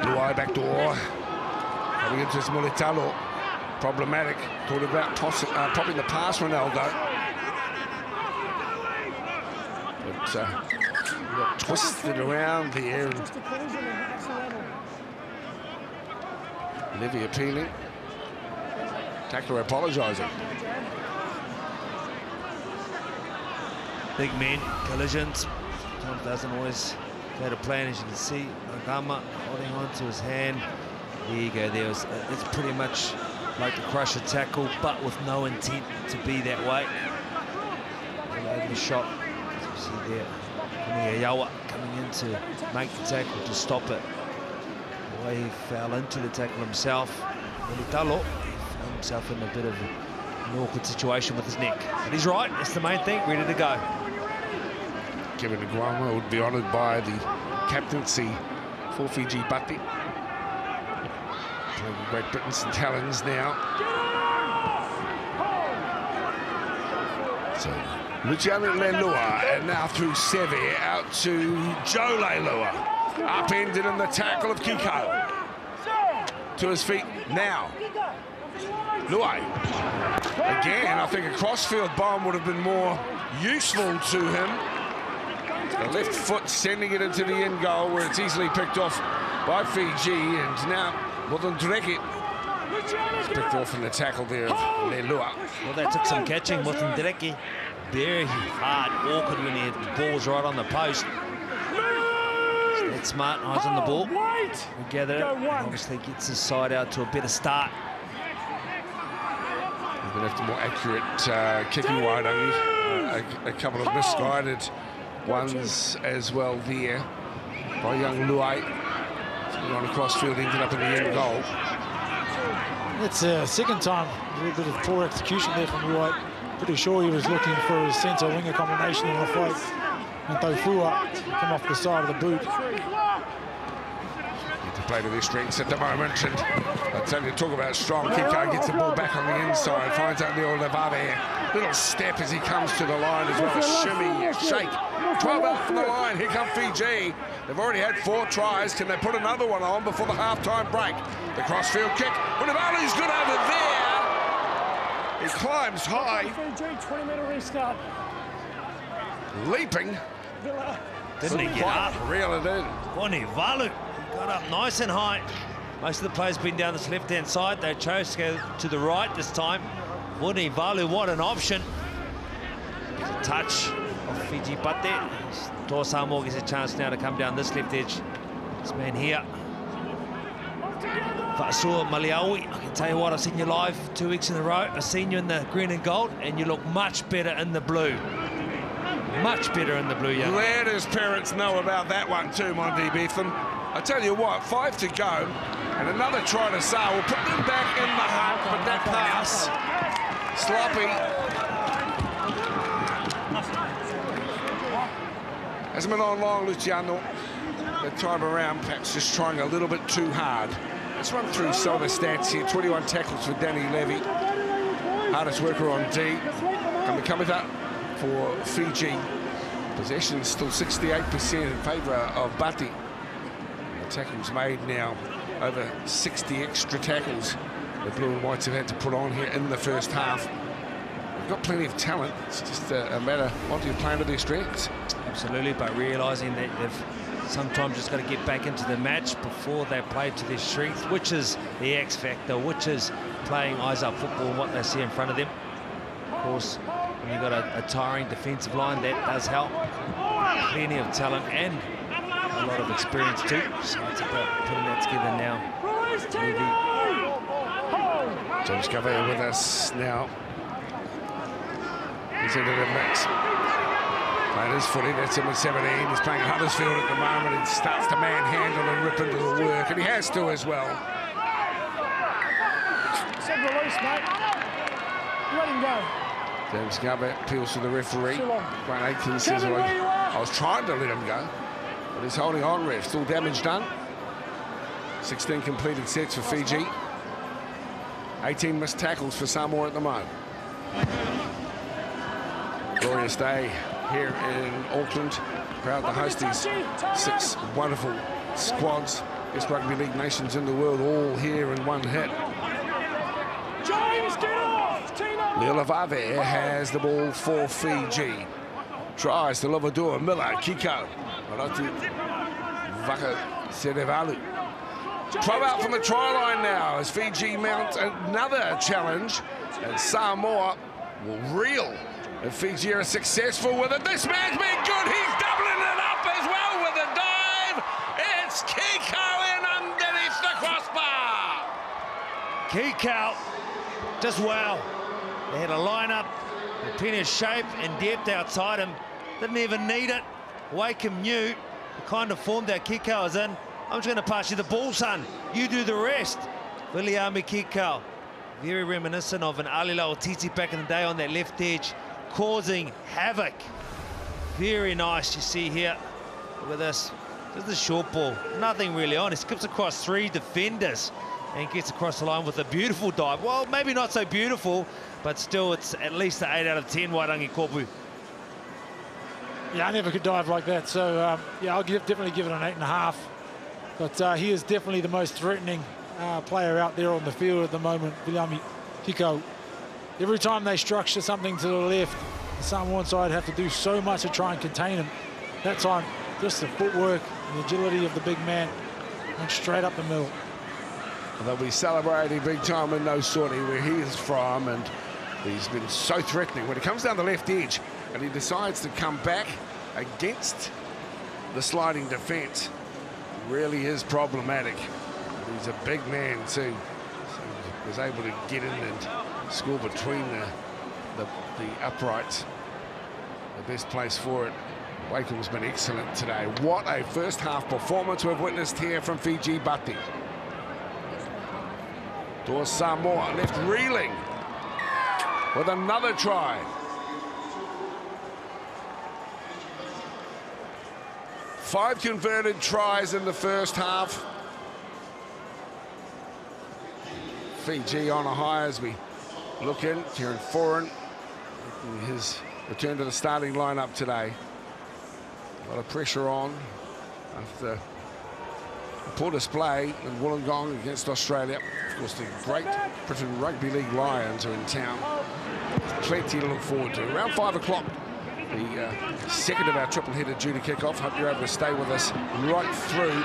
Luai back door. Coming into his Mulitalo. Problematic. Thought about popping the pass, Ronaldo. But got twisted around the air. Levy appealing. Tackler apologising. Big men, collisions. Sometimes doesn't always go to plan, as you can see. Nagama holding on to his hand. There you go. It's pretty much like the crusher tackle, but with no intent to be that way. The shot, as you see there, Yawa coming in to make the tackle to stop it. The way he fell into the tackle himself. Mulitalo found himself in a bit of an awkward situation with his neck. But he's right, that's the main thing, ready to go. Kevin Aguama would be honoured by the captaincy for Fiji Bati. Playing with Great Britain St Helens now. So Luciano Leilua, and now through Seve, out to Joe Leilua. Upended in the tackle of Kiko. To his feet now. Luai. Again, I think a crossfield bomb would have been more useful to him. The left foot sending it into the end goal, where it's easily picked off by Fiji, and now Mutundreki is picked off in the tackle there of Leilua. Well, that took some catching. Mutundreki, very hard, awkward when the ball was right on the post. That's smart, eyes on the ball. We gather it, obviously gets his side out to a better start. We're going to have to more accurate kicking wide only. A couple of misguided ones as well there by young Luai. On a crossfield, ended up in the end goal. It's a second time, a little bit of poor execution there from Luai. Pretty sure he was looking for his centre-winger combination in the fight. And Tofua come off the side of the boot. Need to play to their strengths at the moment, and I tell you, talk about strong. Kiko gets the ball back on the inside, finds out Leo Levave. Little step as he comes to the line as well, a shimmy, a shake. 12 out from the line, here come Fiji. They've already had 4 tries. Can they put another one on before the half-time break? The crossfield kick. Univali's good over there. He climbs high. Fiji, 20-metre restart. Leaping. Didn't he get up? Reel it in. Univalu got up nice and high. Most of the players been down this left-hand side. They chose to go to the right this time. Univalu, what an option. There's a touch of Fiji, but there. Toa Samoa gets a chance now to come down this left edge. This man here. Vasua Maliaui, I can tell you what, I've seen you live 2 weeks in a row. I've seen you in the green and gold, and you look much better in the blue. Much better in the blue, young. Let his parents know about that one too, Monty Bethan. I tell you what, 5 to go, and another try to Sa will put them back in the hunt, but that pass, sloppy. Hasn't been on long, Luciano. That time around, perhaps just trying a little bit too hard. Let's run through some of the stats here. 21 tackles for Danny Levy. Hardest worker on D. Kamikamiza for Fiji. Possession still 68% in favour of Bati. The tackles made now, over 60 extra tackles the Blue and Whites have had to put on here in the first half. They've got plenty of talent. It's just a matter of wanting to play to their strengths. Absolutely, but realising that they've sometimes just got to get back into the match before they play to their strength, which is the X factor, which is playing eyes-up football and what they see in front of them. Of course, when you've got a tiring defensive line, that does help. Plenty of talent and a lot of experience too. So it's about putting that together now. James Covey with us now. He's into the mix. Playing his footy, that's him at 17. He's playing Huddersfield at the moment and starts to manhandle and rip into the work, and he has to as well. Said release, mate. Let him go. James Covey appeals to the referee. Grant Aitken says, Kevin, where you are? I was trying to let him go, but he's holding on, ref. Still damage done. 16 completed sets for Fiji. 18 missed tackles for Samoa at the moment. Glorious day here in Auckland. Proud to host these 6 wonderful squads. Best rugby league nations in the world, all here in one hit. James, get off! Leolavave has the ball for Fiji. Tries to Lovadua, Miller, Kiko. Maratu, Vaka Serevalu. Throw out from the try line now as Fiji mount another challenge. And Samoa will reel. And Fiji are successful with it. This man's been good. He's doubling it up as well with a dive. It's Kiko in underneath the crossbar. Kiko, just wow. They had a lineup, plenty of shape and depth outside him. Didn't even need it. Wakeham knew the kind of form that Kiko is in. I'm just going to pass you the ball, son. You do the rest. Viliame Kiko, very reminiscent of an Alila Otiti back in the day on that left edge, causing havoc. Very nice, you see here. Look at this. Just a short ball. Nothing really on. He skips across 3 defenders and gets across the line with a beautiful dive. Well, maybe not so beautiful, but still it's at least an 8 out of 10, Wairangi Kopu. Yeah, I never could dive like that. So, yeah, I'll definitely give it an 8.5. But he is definitely the most threatening player out there on the field at the moment, Viliame Kiko. Every time they structure something to the left, the Samoan side have to do so much to try and contain him. That time, just the footwork and the agility of the big man went straight up the middle. And they'll be celebrating big time in Nosoni, where he is from, and he's been so threatening. When it comes down the left edge and he decides to come back against the sliding defence, really is problematic. He's a big man too, so he was able to get in and score between the uprights. The best place for it. Wakeham's been excellent today. What a first half performance we've witnessed here from Fiji Bati. Towards Samoa, left reeling with another try. Five converted tries in the first half. Fiji on a high as we look in. Kieran Foran making his return to the starting lineup today. A lot of pressure on after a poor display in Wollongong against Australia. Of course, the great Britain Rugby League Lions are in town. Plenty to look forward to. Around 5 o'clock, the second of our triple header due to kick off. Hope you're able to stay with us right through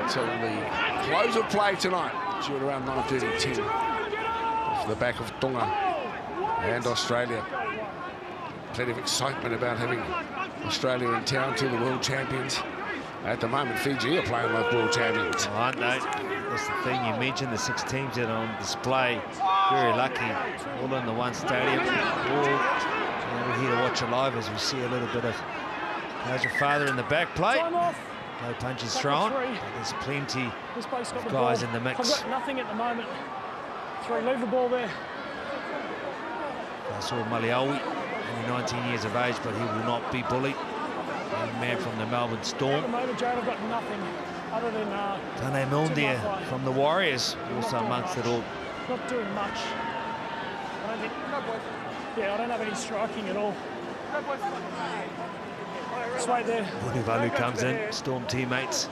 until the close of play tonight, due at around 9:30-10 off the back of Tonga and Australia. Plenty of excitement about having Australia in town, to the world champions. At the moment, Fiji are playing like world champions. Oh, aren't they? That's the thing, you mentioned the 6 teams that are on display. Very lucky, all in the one stadium. We're here to watch it live as we see a little bit of How's your father in the back plate. No punches thrown. There's plenty of guys in the mix. I've got nothing at the moment. 3, leave the ball there. I saw Maliawi, only 19 years of age, but he will not be bullied. Young man from the Melbourne Storm. At the moment, Jared, I've got nothing other than Tane Milne from the Warriors, also amongst it all. Not doing much. I don't think. Yeah, I don't have any striking at all. It's right there. Vunivalu comes in, Storm teammates.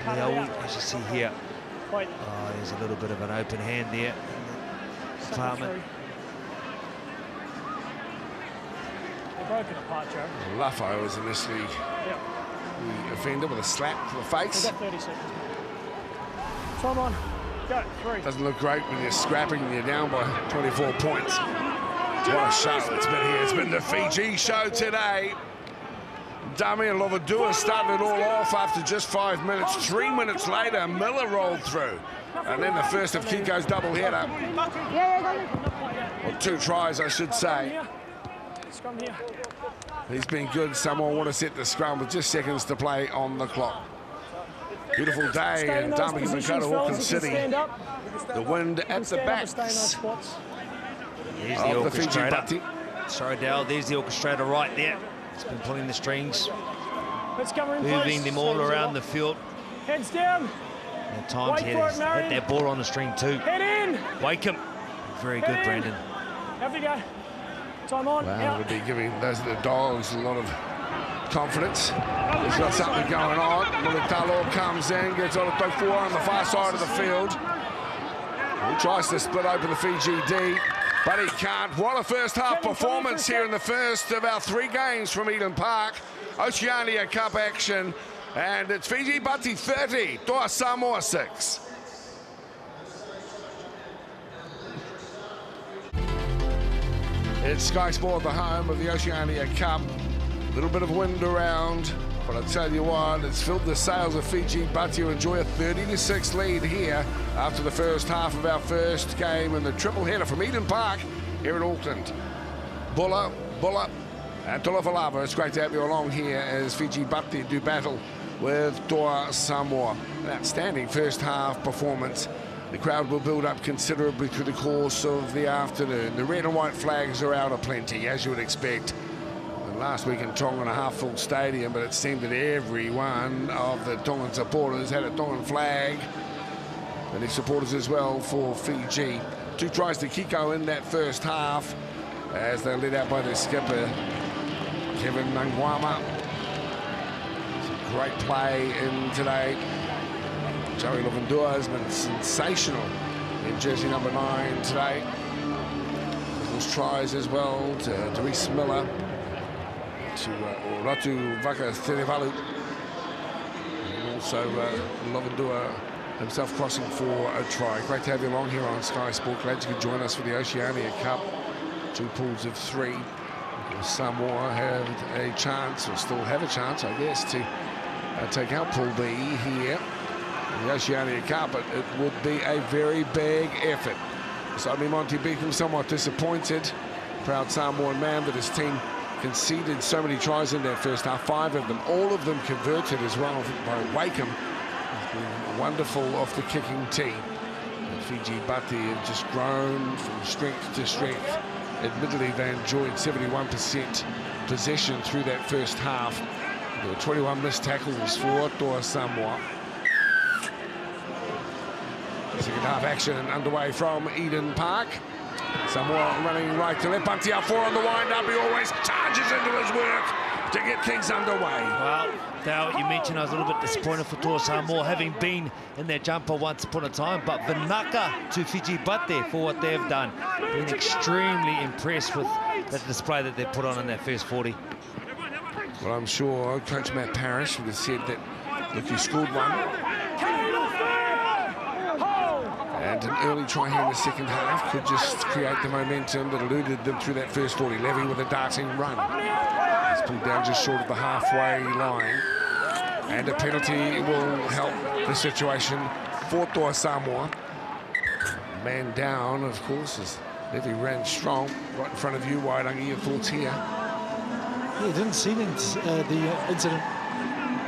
Maliawi, as you see here. Wait. Oh, there's a little bit of an open hand there. Department. They're broken apart, Joe. Luffo was initially the offender with a slap to the face. We've got 30 seconds. Come on. Go. 3. Doesn't look great when you're scrapping and you're down by 24 points. What a show it's been here. It's been the Fiji show today. Damian Lovadua started it all off after just 5 minutes. 3 minutes later, Miller rolled through. And then the first of Kiko's double header. Or 2 tries, I should say. He's been good. Samoa want to set the scrum with just seconds to play on the clock. Beautiful day in Tamaki Makaurau, Auckland City. The wind at the backs There's the of the Fiji orchestrator. Bati. Sorry, Dale, there's the orchestrator right there. He's been pulling the strings, moving them all around the field. Heads down. At times, Wait for it, hit Marion. that ball on the string too. Head in. Wake him. Very good, Head in. Brandon. Have to go. Time on. Well, Out. would be giving those the Dogs a lot of confidence. He's got something going on. Mulitalo comes in, gets on a toe 4 on the far side of the field. He tries to split open the Fiji D, but he can't. What a first half performance here in the first of our 3 games from Eden Park. Oceania Cup action, and it's Fiji Bati 30, Toa Samoa 6. It's Sky Sport, the home of the Oceania Cup. A little bit of wind around, but I tell you what, it's filled the sails of Fiji Bati to enjoy a 30-6 lead here after the first half of our first game in the triple header from Eden Park here in Auckland. Bulla, and Tulafalava. It's great to have you along here as Fiji Bati do battle with Toa Samoa. An outstanding first half performance. The crowd will build up considerably through the course of the afternoon. The red and white flags are out aplenty, as you would expect. And last week in Tonga, a half-full stadium, but it seemed that every one of the Tongan supporters had a Tongan flag. And the supporters as well for Fiji. 2 tries to Kiko in that first half as they're led out by their skipper, Kevin Nangwama. Some great play in today. Joey Lovandua has been sensational in jersey number 9 today. Those tries as well to Reece Miller, to Ratu Vaka Terevalu, and also Lovandua himself crossing for a try. Great to have you along here on Sky Sport. Glad you could join us for the Oceania Cup. 2 pools of 3. Samoa have a chance, or still have a chance, I guess, to take out Pool B here. The Oceania Cup, but it would be a very big effort. Suddenly Monty Beacom somewhat disappointed. Proud Samoan man, but his team conceded so many tries in that first half. 5 of them, all of them converted as well by Wakeham. He's been wonderful off the kicking tee. And Fiji Bati have just grown from strength to strength. Admittedly, they enjoyed 71% possession through that first half. There were 21 missed tackles for Toa Samoa. Second half action underway from Eden Park. Samoa running right to left. Bunty out 4 on the wind-up. He always charges into his work to get things underway. Well, Dale, you mentioned I was a little bit disappointed for Toa Samoa, having been in their jumper once upon a time, but Vinaka to Fiji Bati for what they've done. Been extremely impressed with the display that they put on in that first 40. Well, I'm sure Coach Matt Parrish would have said that, look, you scored 1. And an early try here in the second half could just create the momentum that eluded them through that first 40. Levy with a darting run. He's pulled down just short of the halfway line. And a penalty will help the situation for Toa Samoa. Man down, of course, as Levy ran strong. Right in front of you, Wairangi. Your thoughts here? Yeah, didn't see the incident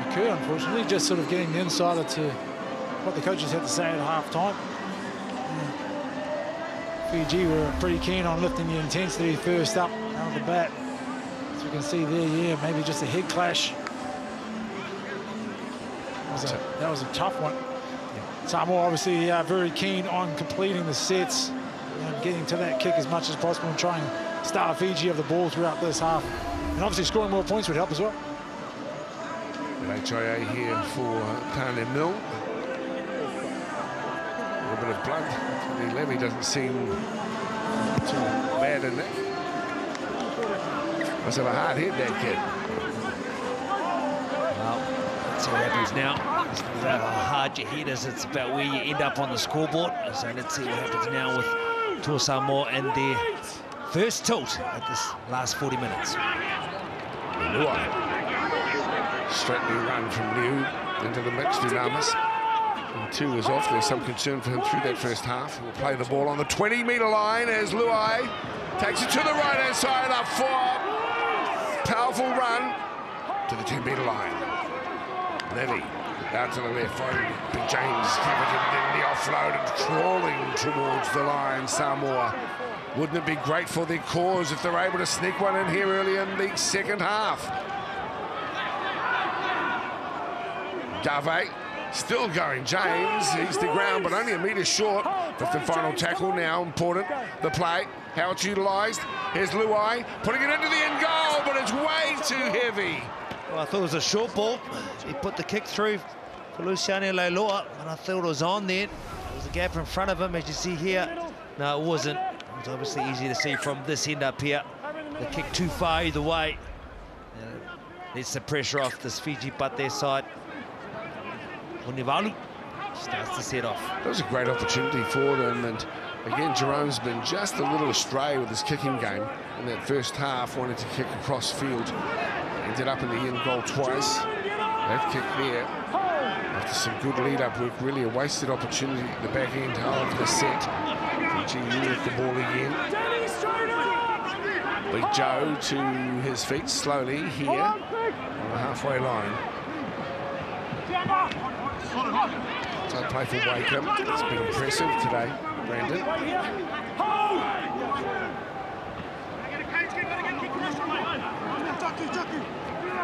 occur, unfortunately. Just sort of getting the insider to what the coaches had to say at half-time. Fiji were pretty keen on lifting the intensity first up out of the bat. As you can see there, yeah, maybe just a head clash. That was a tough one. Yeah. Samoa obviously very keen on completing the sets and getting to that kick as much as possible and trying to starve Fiji of the ball throughout this half. And obviously scoring more points would help as well. HIA here for Tane Mill. A bit of blood. The Levy doesn't seem too bad in that. Must have a hard hit, that kid. Well, that's what happens now. It's not about how hard you hit us, it's about where you end up on the scoreboard. So let's see what happens now with Toa Samoa and their first tilt at this last 40 minutes. Lua. Straightening run from Liu into the mix to Namas. And 2 is off. There's some concern for him through that first half. He'll play the ball on the 20-metre line as Luai takes it to the right-hand side, up 4. Powerful run to the 10-metre line. Levy out to the left, finding Big James covered in the offload and crawling towards the line. Samoa. Wouldn't it be great for their cause if they're able to sneak one in here early in the second half? Garvey still going. James, he's the ground, but only a metre short. Fifth and final tackle now, important. The play, how it's utilised. Here's Luai, putting it into the end goal, but it's way too heavy. Well, I thought it was a short ball. He put the kick through for Luciano Leiloa, and I thought it was on there. There was a gap in front of him, as you see here. No, it wasn't. It was obviously easy to see from this end up here. The kick too far either way. Lets the pressure off this Fiji butt their side. Univalu starts to set off. That was a great opportunity for them, and again, Jerome's been just a little astray with his kicking game in that first half, wanted to kick across field. Ended up in the end goal twice. That kick there, after some good lead-up work, really a wasted opportunity at the back end of the set. Fiji with the ball again. Big Joe to his feet slowly here on the halfway line. So play for Wakeham. It's been impressive today, Brandon.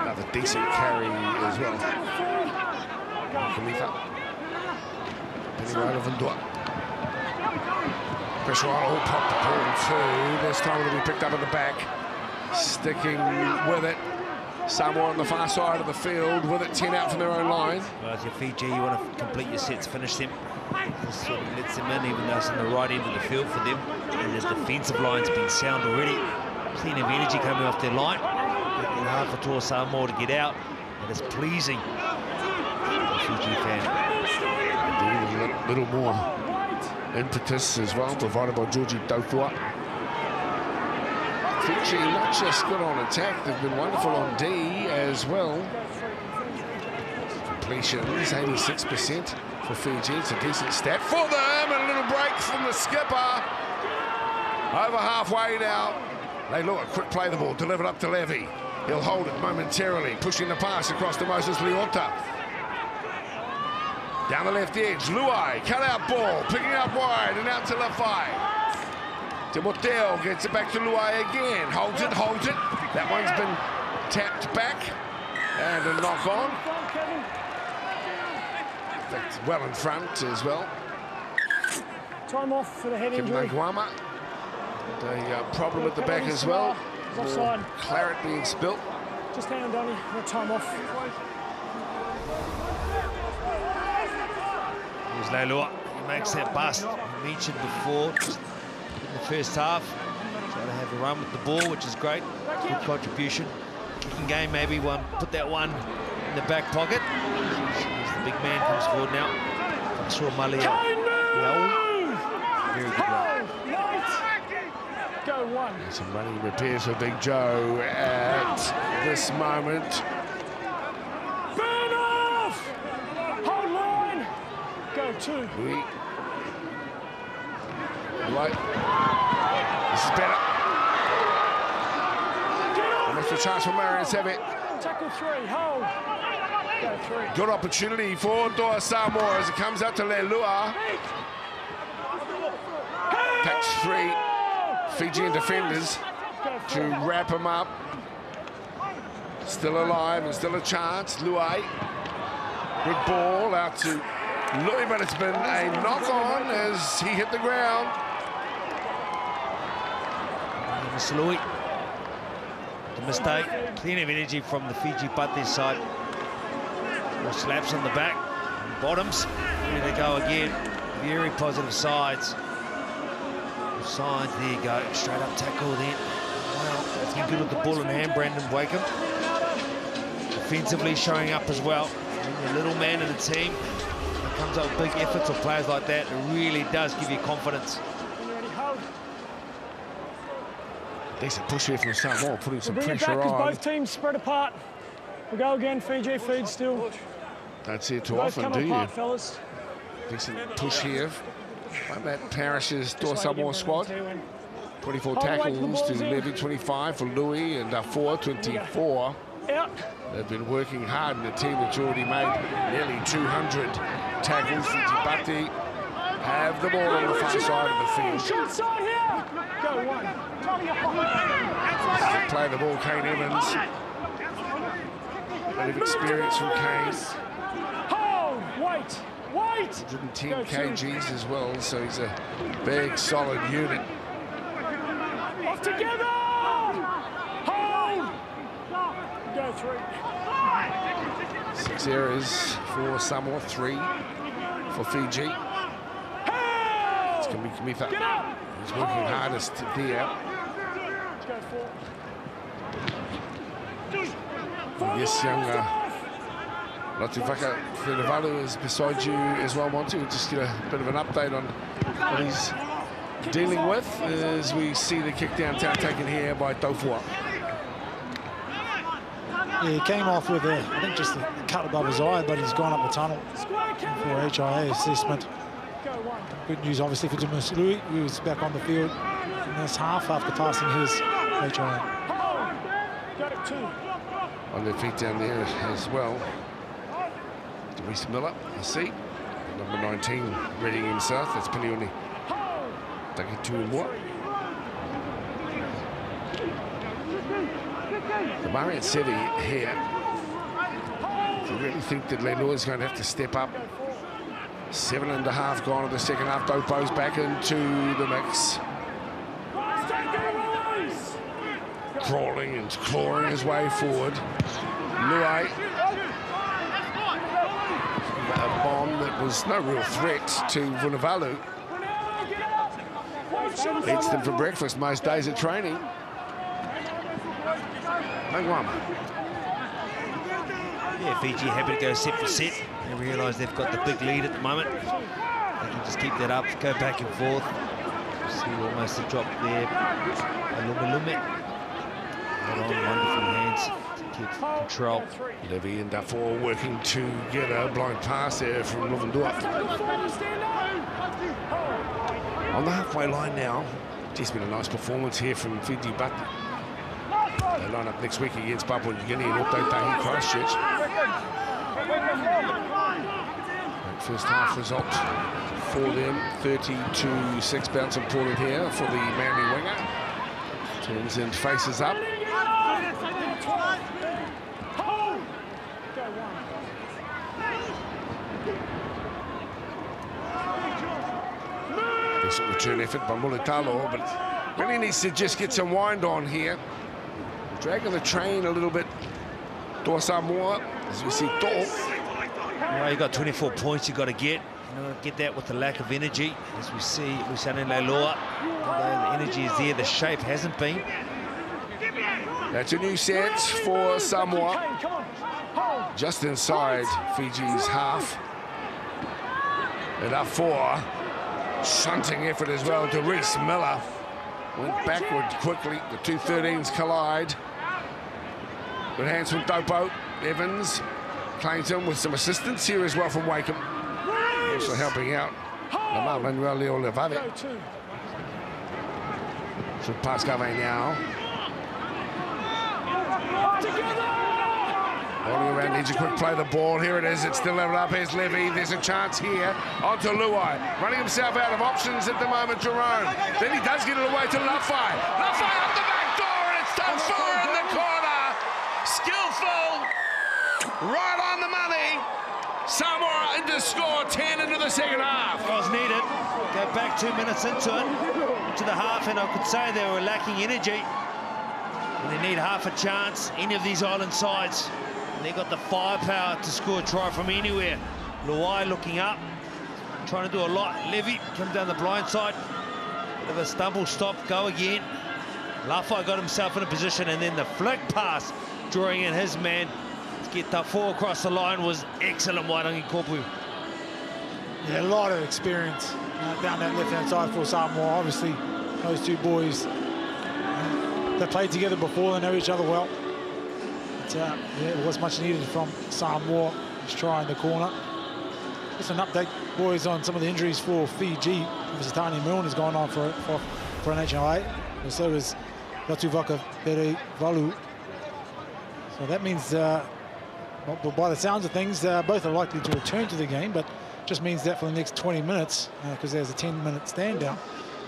Another decent carry as well. Khalifa. Pressure on, pop the ball 2. This time it'll be picked up in the back. Sticking with it. Samoa on the far side of the field with it 10 out from their own line. Well, as your Fiji, you want to complete your sets, finish them. This sort of lets them in, even though it's on the right end of the field for them. And the defensive line's been sound already. Plenty of energy coming off their line. Making it hard for Toa Samoa to get out. And it's pleasing for the Fiji fan. A little more impetus as well, provided by Georgie Tautua. Fiji not just good on attack, they've been wonderful on D as well. Completions, 86% for Fiji. It's a decent stat for them, and a little break from the skipper. Over halfway now. They look, a quick play the ball, delivered up to Levy. He'll hold it momentarily, pushing the pass across to Moses Leota. Down the left edge, Luai, cut out ball, picking up wide and out to Lafai. Timoteo gets it back to Luai again, holds it. That one's been tapped back, and a knock on. That's well in front as well. Time off for the head injury. Guama. The problem at the back as well. Offside. Claret being spilt. Just hang on, Donny. No time off. Here's Leiloa. He makes that bust. I mentioned before, just in the first half. Trying to have a run with the ball, which is great. Good contribution. Kicking game, maybe put that one in the back pocket. As the big man comes forward now. Faksua Malia. Very good run. Go one. Some running repairs for Big Joe at this moment. Burn off! Hold line! Go 2. Right. This is better. Almost a chance for Marion Sevitt. Tackle 3, hold. Go 3. Good opportunity for Toa Samoa as it comes out to Leilua. Takes 3 Fijian defenders to wrap him up. Still alive and still a chance. Luai. Good ball out to Lui, but it's been a knock-on as he hit the ground. Lui. The mistake. Plenty of energy from the Fiji Pate side. More slaps on the back. Bottoms. Here they go again. Very positive sides. Signs, there you go, straight up tackle then. Wow, it's been good with the ball in hand, Brandon Wakeham. Defensively showing up as well. When you're a little man in the team, it comes up with big efforts or players like that, it really does give you confidence. Decent push here from Samoa, putting some bring pressure it back on. both teams spread apart. We go again, Fiji, feed still. Don't see it too Both often, come do you? apart, fellas. Decent push here by Matt Parrish's Samoa squad. 24 Hold the weight to the tackles to balls in. Levy, 25 for Louis, and 24. Out. They've been working hard in the team that's already made nearly 200 tackles. Fiji have the ball on the far side of the field. Short side here. Go one. Play the ball, Kane Evans. Bit of experience from Kane. Hold. Wait. 110 Go two. kgs as well, so he's a big, solid unit. Off together. Hold. Go 3. 6 errors for Samoa, 3 for Fiji. It's going to be Kamitha. Get up. He's working hardest there. Let's go 4. Yes, young Latufaka Whenavalu is beside you as well, Monty. We'll just get a bit of an update on what he's dealing with as we see the kick downtown taken here by Tofua. Yeah, he came off with I think just a cut above his eye, but he's gone up the tunnel for HIA assessment. Go 1. Good news, obviously, for Demis Louis, who was back on the field in this half after passing his HIA. Go 2. On their feet down there as well. Reese Miller, I see. Number 19, readying himself. That's Pinioni. Take it 2 more. The Marion City here. I really think that Lenore is going to have to step up. 7.5 gone in the second half. Dopo's back into the mix. Crawling and clawing his way forward. Luai. A bomb that was no real threat to Vunivalu. Eats them for breakfast most days at training. Yeah, Fiji happy to go set for set. They realise they've got the big lead at the moment. They can just keep that up, go back and forth. See almost a drop there. Lume. Wonderful hands to keep control. Levy and Dufour working together. Blind pass there from Lovendua. On the halfway line now. Just been a nice performance here from Fiji, but they line up next week against Papua New Guinea and Otautahi Christchurch. That first half result for them, 30-6 bounce imported here for the Manly winger. Turns and faces up. Decent return effort by Mulitalo, but really needs to just get some wind on here. Dragging the train a little bit. Samoa, as we see Dor. Well, you got 24 points you got to get. Get that with the lack of energy. As we see, Luciano Leilua, the energy is there, the shape hasn't been. That's a new set for Samoa. Just inside Fiji's half. And up 4. Shunting effort as well to Reese Miller. Went backward quickly. The 2 13s collide. Good hands from Dopo. Evans. Clayton with some assistance here as well from Wakeham. Also helping out Lamar Manuel Leo Levave. Should pass Gave now. Rolling around, needs a quick play the ball. Here it is, it's still level up. Here's Levy, there's a chance here. On to Luai, running himself out of options at the moment, Jerome. Then he does get it away to Lafai. Lafai up the back door, and it's done for in the corner. Skillful, right on the money. Samoa into score, 10 into the second half. It was needed. Go back 2 minutes into it, to the half, and I could say they were lacking energy. And they need half a chance, any of these island sides. And they got the firepower to score a try from anywhere. Luai looking up, trying to do a lot. Levy comes down the blind side. Bit of a stumble, stop, go again. Lafai got himself in a position, and then the flick pass, drawing in his man to get that 4 across the line was excellent, Wairangi Kopu. Yeah, a lot of experience down that left-hand side for Samoa. Obviously, those two boys, they played together before, they know each other well. yeah, it was much needed from Samoa. Just try in the corner. Just an update, boys, on some of the injuries for Fiji. Obviously, Tani Milne has gone on for an HLA, and so is Ratuvaka Pere Valu. So that means, by the sounds of things, both are likely to return to the game, but just means that for the next 20 minutes, because there's a 10-minute stand down,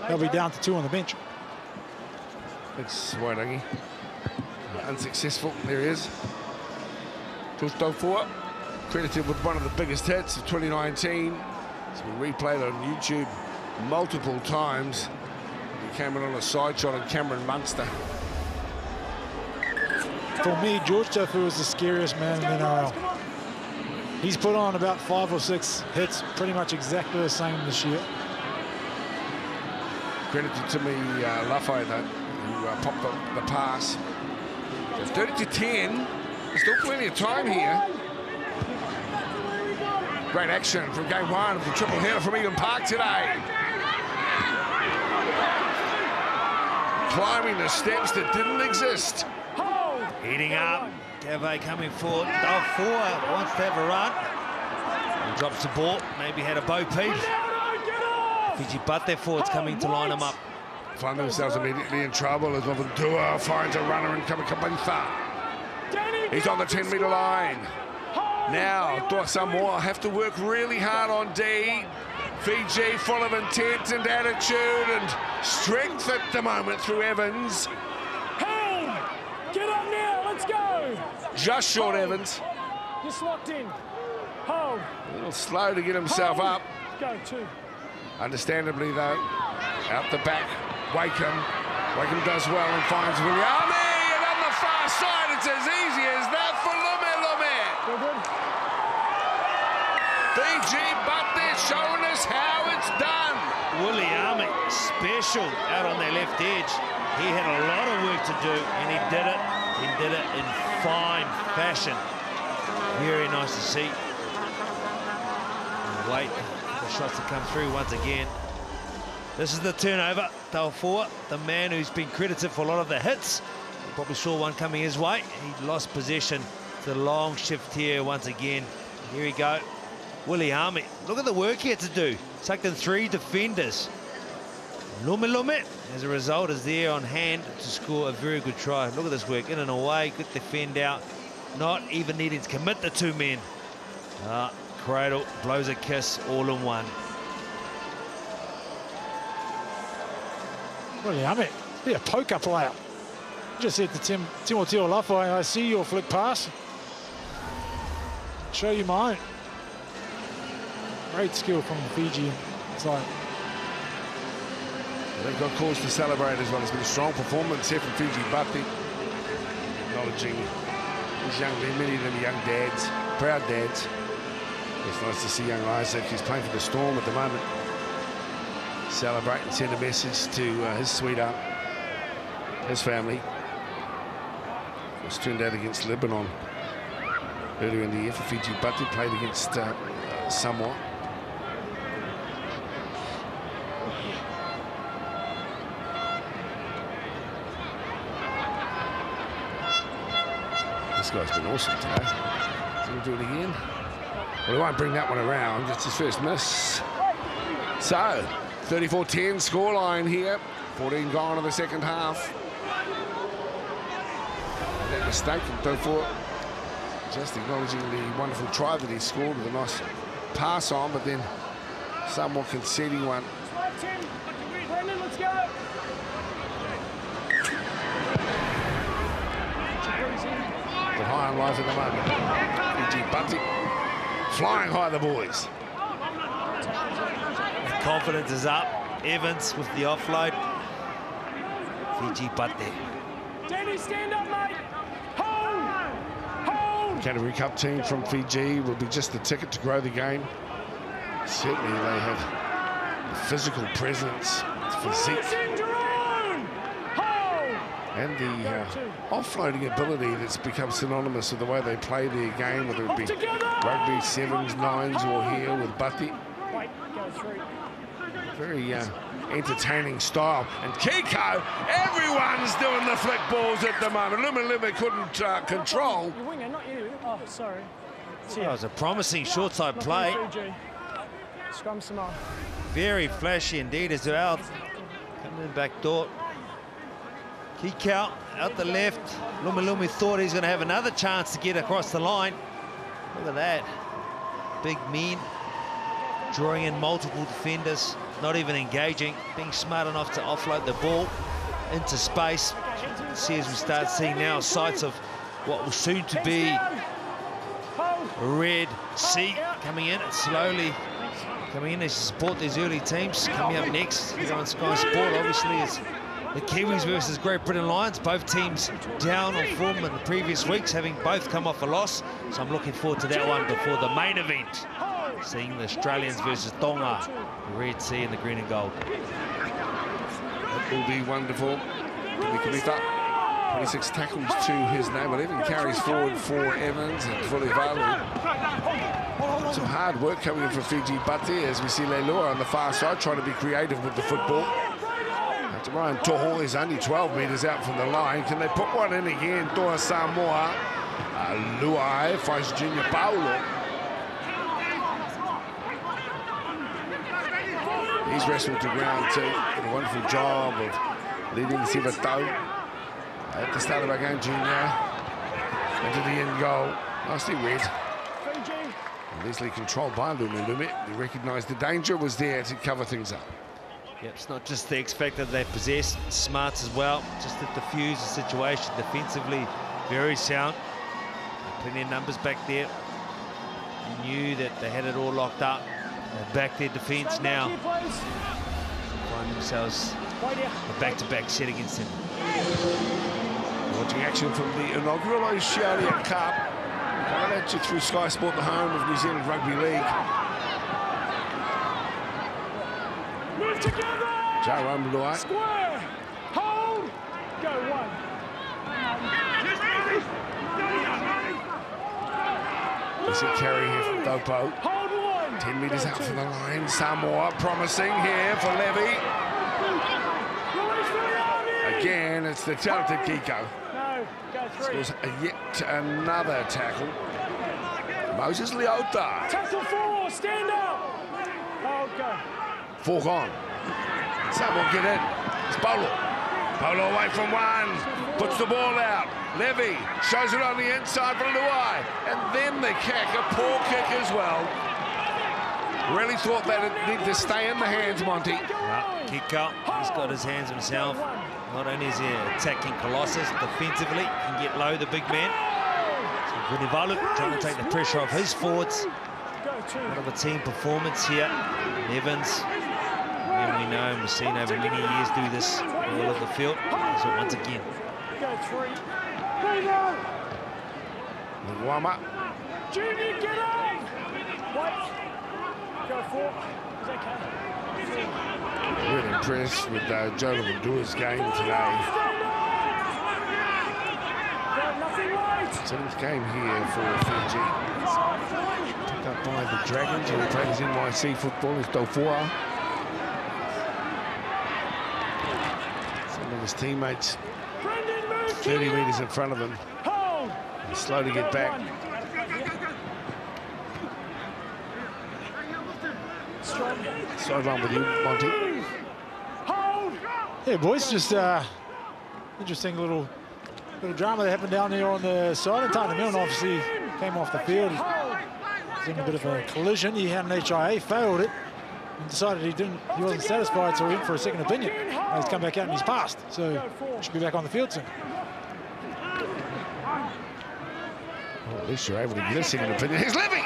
they'll be down to 2 on the bench. Thanks, Wairangi. Unsuccessful. There he is. George Taufua, credited with one of the biggest hits of 2019. It's been replayed on YouTube multiple times. He came in on a side shot on Cameron Munster. For me, George Taufua is the scariest man in the NRL. He's put on about 5 or 6 hits, pretty much exactly the same this year. Credited to me, Lafay, though, who popped up the pass. So 30-10. There's still plenty of time here. Great action from game 1 of the triple header from Eden Park today. Climbing the steps that didn't exist. Heating up. Gavay coming forward. Taufua wants to have a run. He drops the ball. Maybe had a bo peep. Fiji butt their forwards coming to line them up. Find themselves immediately in trouble as Wavandua finds a runner in Kamikabantha. He's on the 10-metre line. Now, Samoa have to work really hard on D. Fiji full of intent and attitude and strength at the moment through Evans. Get up now, let's go! Just short Evans. Just locked in. Hold. A little slow to get himself up. Go, 2. Understandably, though, out the back, Wakeham. Wakeham does well and finds Williami, and on the far side, it's as easy as that for Lume. Good. Fiji, but they're showing us how it's done. Williami, special out on their left edge. He had a lot of work to do, and he did it. He did it in fine fashion. Very nice to see. Wait for shots to come through once again. This is the turnover. Taufua, the man who's been credited for a lot of the hits. You probably saw one coming his way. He lost possession. It's a long shift here once again. Here we go. Williami, look at the work he had to do. Sucked in 3 defenders. Lume, as a result, is there on hand to score a very good try. Look at this work, in and away, good defend out. Not even needing to commit the 2 men. Cradle, blows a kiss, all in one. Williami, be a poker player. Just said to Timothy Lafay, I see your flick pass. Show you mine. Great skill from Fiji side. They've got cause to celebrate as well. It's been a strong performance here from Fiji, but acknowledging these young men, many of them young dads, proud dads. It's nice to see young Isaac. He's playing for the Storm at the moment. Celebrate and send a message to his sweetheart, his family. It was turned out against Lebanon earlier in the year for Fiji, but they played against Samoa. This guy's been awesome today. Is he going to do it again? Well, he won't bring that one around. It's his first miss. So, 34-10 scoreline here. 14 gone in the second half. That mistake from Taufua. Just acknowledging the wonderful try that he scored with a nice pass on, but then somewhat conceding one. Brendan, let's go! But high on life at the moment. Fiji Bunty flying high, the boys. The confidence is up. Evans with the offload. Fiji Bunty. Danny, stand up, mate! Hold! Hold! Canterbury Cup team from Fiji will be just the ticket to grow the game. Certainly they have the physical presence, physique, and the offloading ability that's become synonymous with the way they play their game, whether it be rugby, sevens, nines, or here with Butty. Very entertaining style. And Kiko, everyone's doing the flick balls at the moment. Luma couldn't control. Your winger, not you. Oh, sorry. That was a promising short side play. Scrum Samoa. Very flashy indeed as well. Coming in back door. Kiko out the left. Luma thought he's going to have another chance to get across the line. Look at that. Big men drawing in multiple defenders, not even engaging, being smart enough to offload the ball into space. See, as we start seeing now sights of what will soon to be a Red Sea coming in and slowly coming in to support these early teams. Coming up next here on Sky Sport, obviously, is the Kiwis versus Great Britain Lions. Both teams down on form in the previous weeks, having both come off a loss. So I'm looking forward to that one before the main event, seeing the Australians versus Tonga, the Red Sea and the green and gold. That will be wonderful. 26 tackles to his name, 11 carries forward for Evans and Fulivalu. Some hard work coming in for Fiji, but there, as we see Leilua on the far side trying to be creative with the football. Ryan Toho is only 12 metres out from the line. Can they put one in again? Toa Samoa. Luai finds Junior Paulo. He's wrestled to ground too. Did a wonderful job of leading Sivatau at the start of our game, Junior. Into the end goal. Nicely read. Easily controlled by Lumi. They recognised the danger was there to cover things up. Yep, it's not just the X factor they possess, smarts as well, just to diffuse the situation defensively, very sound. Plenty of numbers back there. They knew that they had it all locked up. They back their defence now. Find themselves a back-to-back set against them. Watching action from the inaugural Oceania Cup. Coming at you through Sky Sport, the home of New Zealand Rugby League. Move together! Jaram Luai. Square! Hold! Go one. There's a carry here from Dopo. Hold one. 10 metres out from the line. Samoa promising here for Levy. Again, it's the talented Kiko. No, go three. Scores yet another tackle. Moses Leota. Tackle four, stand up. Hold, go. Fork on. Samoa get in. It's Paulo. Paulo away from one. Puts the ball out. Levy shows it on the inside for Luai. And then the kick, a poor kick as well. Really thought that it needed to stay in the hands, Monty. Kiko, he's got his hands himself. Not only is he attacking Colossus defensively, can get low, the big man. So Vunivalu trying to take the pressure off his forwards. Bit of a team performance here. Evans, and we know, and we've seen over many years do this all over the field. So once again. Go three. Wama. Junior, get up! Wait. Go four. It's okay. Really impressed with Joe Lavandua's game today. Seventh game here for Fiji. Picked up by the Dragons, who played his NYC football, is Dofoa. Some of his teammates 30 metres in front of him. He's slow to get back. Sideline with you, Monty. Yeah, boys, just interesting little drama that happened down there on the side. And Tana Milne obviously came off the field. He was in a bit of a collision. He had an HIA, failed it, and decided he wasn't satisfied, so he went for a second opinion. And he's come back out and he's passed, so he should be back on the field soon. Well, at least you're able to get a second opinion. Here's Levy!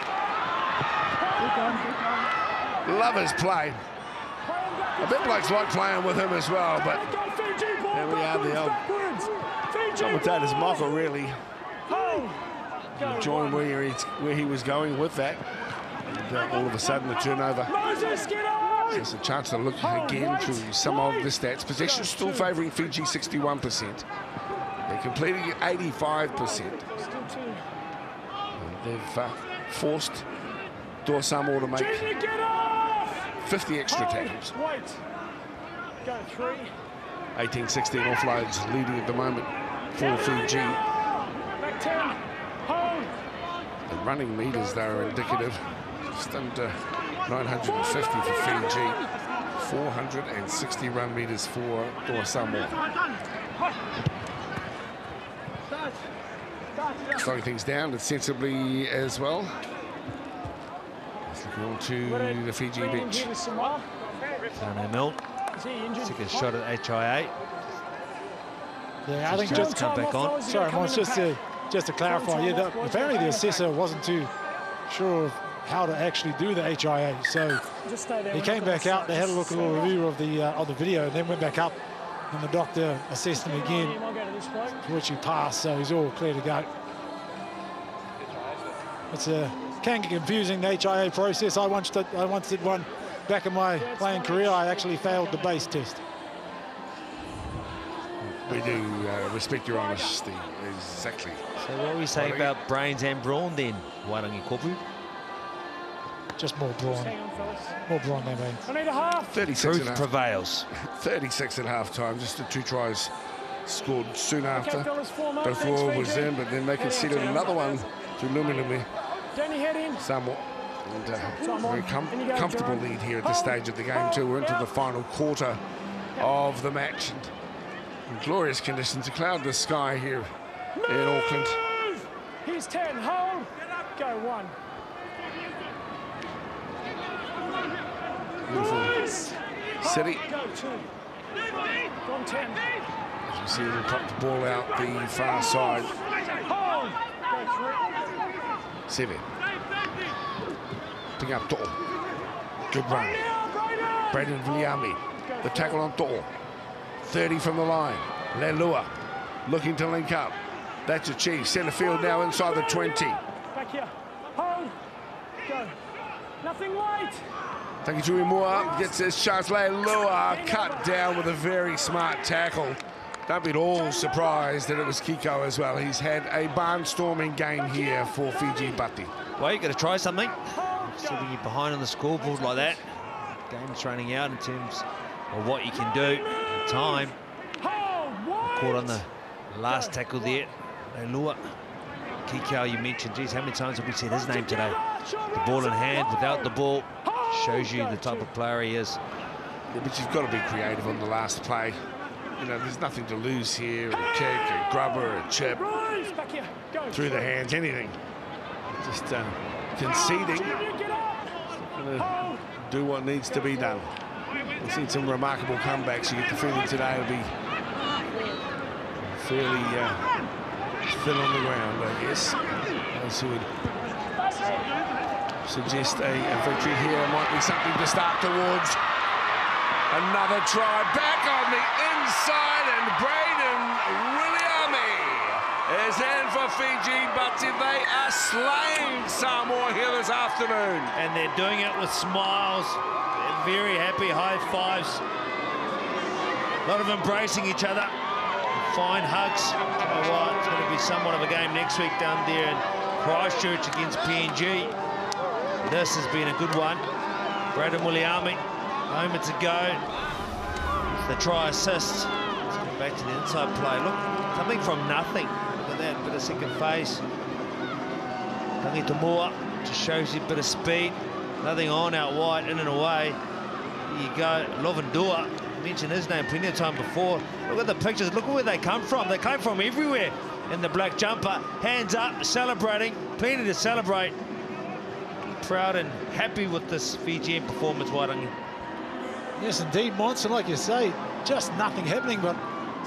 Love his play. A bit blokes like playing with him as well, but there we are, the old commentator's mocker really enjoying where he was going with that. And all of a sudden, a turnover. Just a chance to look again through some of the stats. Possession still favouring Fiji 61%. They're completing at 85%. And they've forced Samoa to make 50 extra Hold. tackles. Wait. Go 3. 18-16 offloads leading at the moment for Fiji. Back 10. Hold. The running meters, though, are indicative. Just under 950 for Fiji. 460 run meters for Samoa. Slowing things down and sensibly as well. Let's look on to the Fiji bench. Tane Milne. Took a shot at HIA. Yeah, I think Just come back on. Sorry, Mons, just to clarify, yeah, apparently the assessor wasn't too sure of how to actually do the HIA, so he came back out. They had a look at a little review of the video, and then went back up, and the doctor assessed him again, to which he passed, so he's all clear to go. It's can get confusing, the HIA process. I once did one back in my playing career. I actually failed the base test. We do respect your honesty, exactly. So what were we saying about brains and brawn then, Wairangi Kopu? Just more brawn. More brawn than brains. I need a half. 36 Truth and a half. prevails. 36 at half-time, just the 2 tries scored soon after. fellas, form up. Both Thanks, forward was Fiji. in, but then they conceded another one to Lumilumi. Danny, head in. Samoa. And very In you go, comfortable Gerard. lead here at this stage of the game too. We're into the final quarter of the match. And in glorious conditions, a cloudless sky here in Auckland. Move. Here's 10. Hold. Go 1. Beautiful Boys. city. Go 2. Gone 10. As we see them pop the ball out the far side. Hold. Go 3. Seve. Pick up To'o. Good run. Braden Viliami. The tackle on To'o. 30 from the line. Leilua looking to link up. That's achieved. Centre field now inside the 20. Back here. Hold. Go. Nothing late. Takitui Moa gets his shots. Leilua cut down with a very smart tackle. Don't be at all surprised that it was Kiko as well. He's had a barnstorming game here for Fiji Bati. Well, you've got to try something. So when you're behind on the scoreboard like that, game's running out in terms of what you can do in time. Caught on the last tackle there. Leilua. Kiko, you mentioned, geez, how many times have we said his name today? The ball in hand, without the ball, shows you the type of player he is. Yeah, but you've got to be creative on the last play. You know, there's nothing to lose here. A kick, a grubber, a chip, through the hands, anything. Just conceding. Gonna do what needs to be done. We've seen some remarkable comebacks. You get the feeling today will be fairly thin on the ground, I guess. Those who would suggest a victory here might be something to start towards. Another try back on the inside, and Braden Williami is in for Fiji, but they are slaying Samoa here this afternoon. And they're doing it with smiles. They're very happy, high fives. A lot of embracing each other. Fine hugs. You know what? It's going to be somewhat of a game next week down there in Christchurch against PNG. This has been a good one. Braden Williami, moments ago, the try assist. Let's go back to the inside play. Look, coming from nothing. Look at that, bit of second face. Tangi Tamua just shows you a bit of speed. Nothing on out wide, in and away. Here you go, Lovendua. Mentioned his name plenty of time before. Look at the pictures, look at where they come from. They came from everywhere in the black jumper. Hands up, celebrating, plenty to celebrate. Proud and happy with this Fijian performance, Wairangi. Yes, indeed, Monson, like you say, just nothing happening, but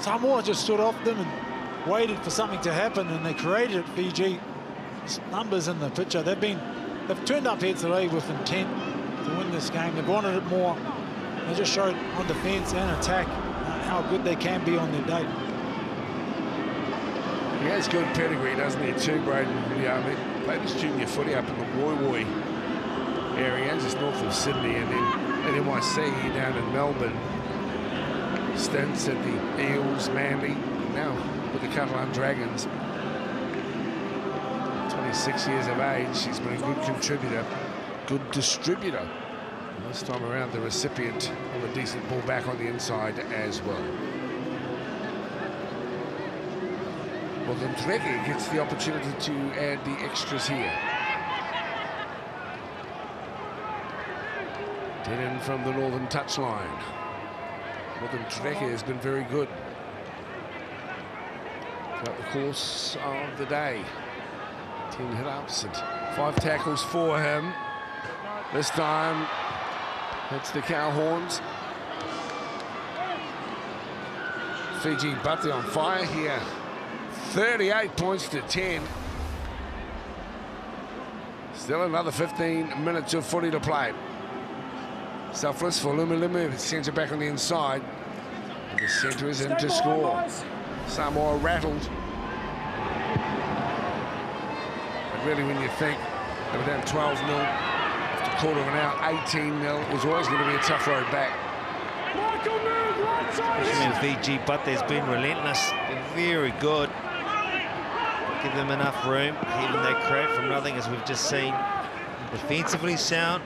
Samoa just stood off them and waited for something to happen, and they created it. Fiji, numbers in the picture. They've turned up heads today with intent to win this game. They've wanted it more. They just showed on defence and attack how good they can be on their day. He has good pedigree, doesn't he, too, Braden Williami? Played his junior footy up in the Woiwoi area, just north of Sydney, and then at NYC down in Melbourne. Stints at the Eels, Manly, now with the Catalan Dragons. 26 years of age, he's been a good contributor, good distributor This time around, the recipient of a decent ball back on the inside as well. Well, then Dreke gets the opportunity to add the extras here. Dead in from the northern touchline. Well, then Dreke has been very good throughout the course of the day. 10 hit-ups and 5 tackles for him. This time, it's the cow horns. Fiji Butty on fire here. 38 points to 10. Still another 15 minutes of footy to play. Selfless for Lumu, sends it back on the inside. And the centre is in to score. Samoa rattled. But really, when you think they were down 12-0 after a quarter of an hour, 18-0, it was always going to be a tough road back. Especially in Fiji, but there's been relentless. Been very good. Give them enough room, even they create from nothing, as we've just seen. Defensively sound.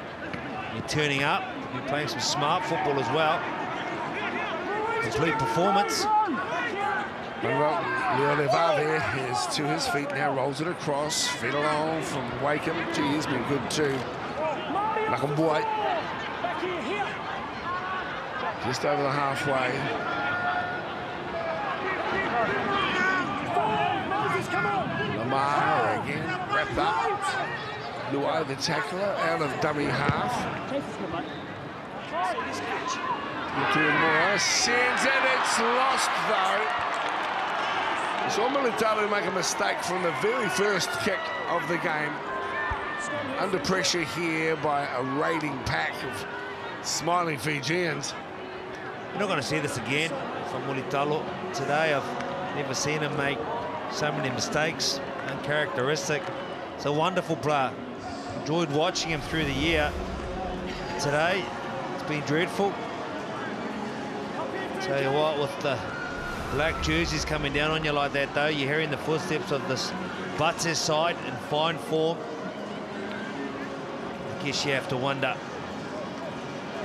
You're turning up. You're playing some smart football as well. Complete performance. Leolevave is to his feet now, rolls it across, feet along from Wakeham. Gee, he's been good too. Nakamboy. Just over the halfway. Lamar again, wrapped up. Luai, the tackler, out of dummy half. More. Sends it, it's lost though. Saw Militalu make a mistake from the very first kick of the game. Under pressure here by a raiding pack of smiling Fijians. You're not going to see this again from Militalu today. I've never seen him make so many mistakes, uncharacteristic. It's a wonderful player. Enjoyed watching him through the year. Today, it's been dreadful. Tell you what, with the black jerseys coming down on you like that, though, you're hearing the footsteps of this Butts' side in fine form. I guess you have to wonder.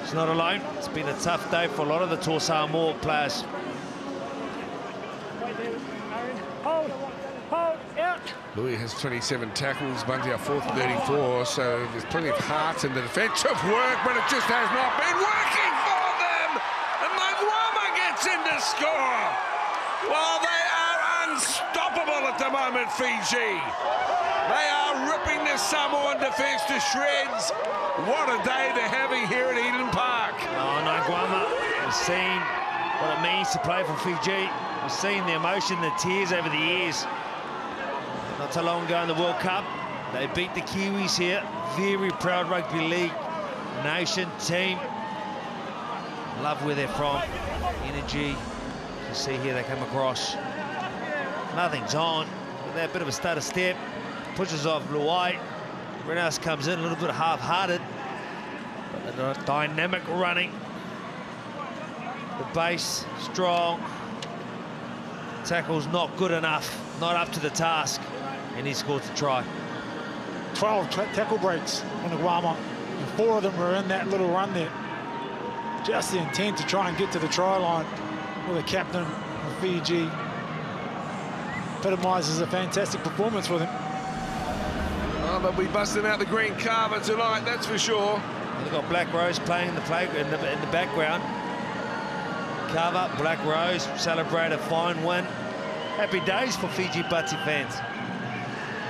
He's not alone. It's been a tough day for a lot of the Tall Samoa players. Louis has 27 tackles, Bunty our fourth 34, so there's plenty of heart in the defensive work, but it just has not been working for them. And Maguama gets in to score. Well, they are unstoppable at the moment, Fiji. They are ripping the Samoan defence to shreds. What a day they're having here at Eden Park. Oh, Naguama, we've seen what it means to play for Fiji. We've seen the emotion, the tears over the years. Not so long ago in the World Cup, they beat the Kiwis here. Very proud rugby league nation, team. Love where they're from. Energy. You see here they come across. Nothing's on. With that bit of a stutter step. Pushes off Luai. Everyone else comes in a little bit half-hearted. But they're dynamic running. The base, strong. Tackle's not good enough. Not up to the task. And he scores the try. 12 tackle breaks on the Guama, and 4 of them were in that little run there. Just the intent to try and get to the try line for the captain of Fiji. Epitomises a fantastic performance with him. Oh, they'll be busting out the green carver tonight, that's for sure. They've got Black Rose playing in the background. Carver, Black Rose, celebrate a fine win. Happy days for Fiji Butty fans.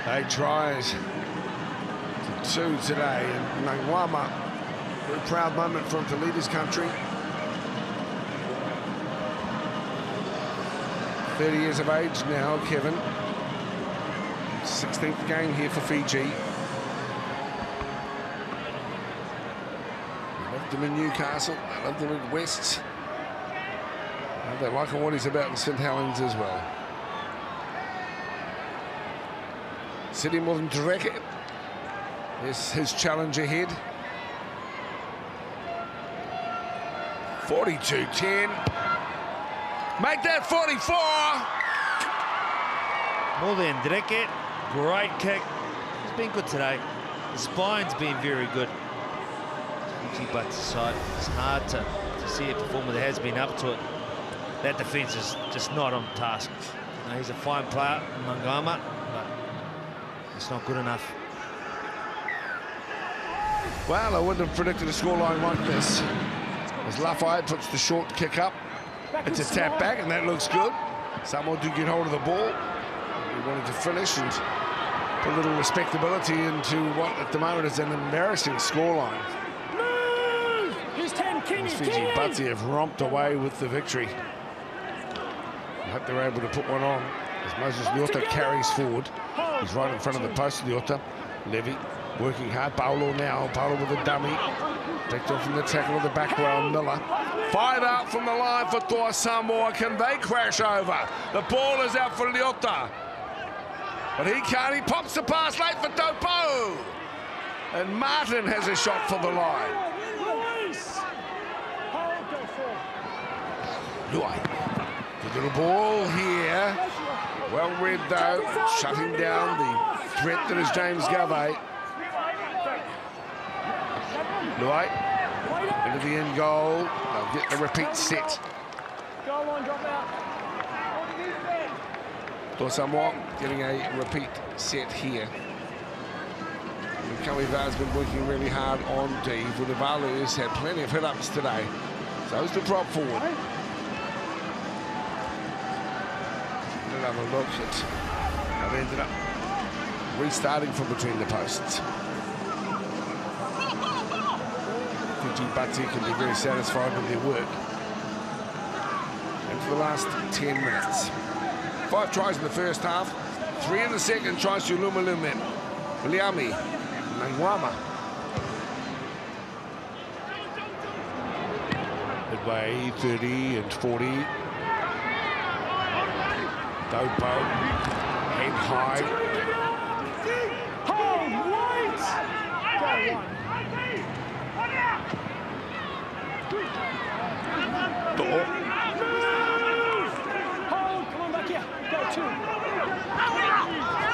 8 tries to 2 today, and Naguama, very proud moment for him to lead his country. 30 years of age now, Kevin. 16th game here for Fiji. They loved him in Newcastle, they loved him in West. And they like what he's about in St Helens as well. Sitting more than Dreke. There's his challenge ahead. 42-10. Make that 44. More than Dreke. Great kick. He's been good today. The spine's been very good. Fiji Butts side. It's hard to see a performer that has been up to it. That defence is just not on task. You know, he's a fine player, Mangama, but it's not good enough. Well, I wouldn't have predicted a scoreline like this. As Lafayette puts the short kick up, it's a tap back, and that looks good. Samoa do get hold of the ball. He wanted to finish and put a little respectability into what at the moment is an embarrassing scoreline. Fiji Buttsy have romped away with the victory. I hope they're able to put one on as Moses Leota carries forward. He's right in front of the post, Leota. Levy working hard. Paulo now. Paulo with a dummy. Picked off from the tackle of the back row, Miller. Fired out from the line for Toa Samoa. Can they crash over? The ball is out for Leota. But he can't. He pops the pass late for Topo. And Martin has a shot for the line. Luai. Good little ball here. Well read though. Shutting down the threat that is James Garvey. Luai. Into the end goal. They'll get the repeat set. Go on, drop out. Samoa getting a repeat set here. Kawiva's been working really hard on D. Vunivalu's had plenty of hit-ups today. So it's the prop forward. Another look at how they ended up restarting from between the posts. Fiji Buttsy can be very satisfied with their work. And for the last 10 minutes. 5 tries in the first half, 3 in the second. Tries to Lumalumen, Liami, Nangwama. Midway 30 and 40. Dopo, head high. Hold, wait! Go Door. Hold, come on back here. Go 2.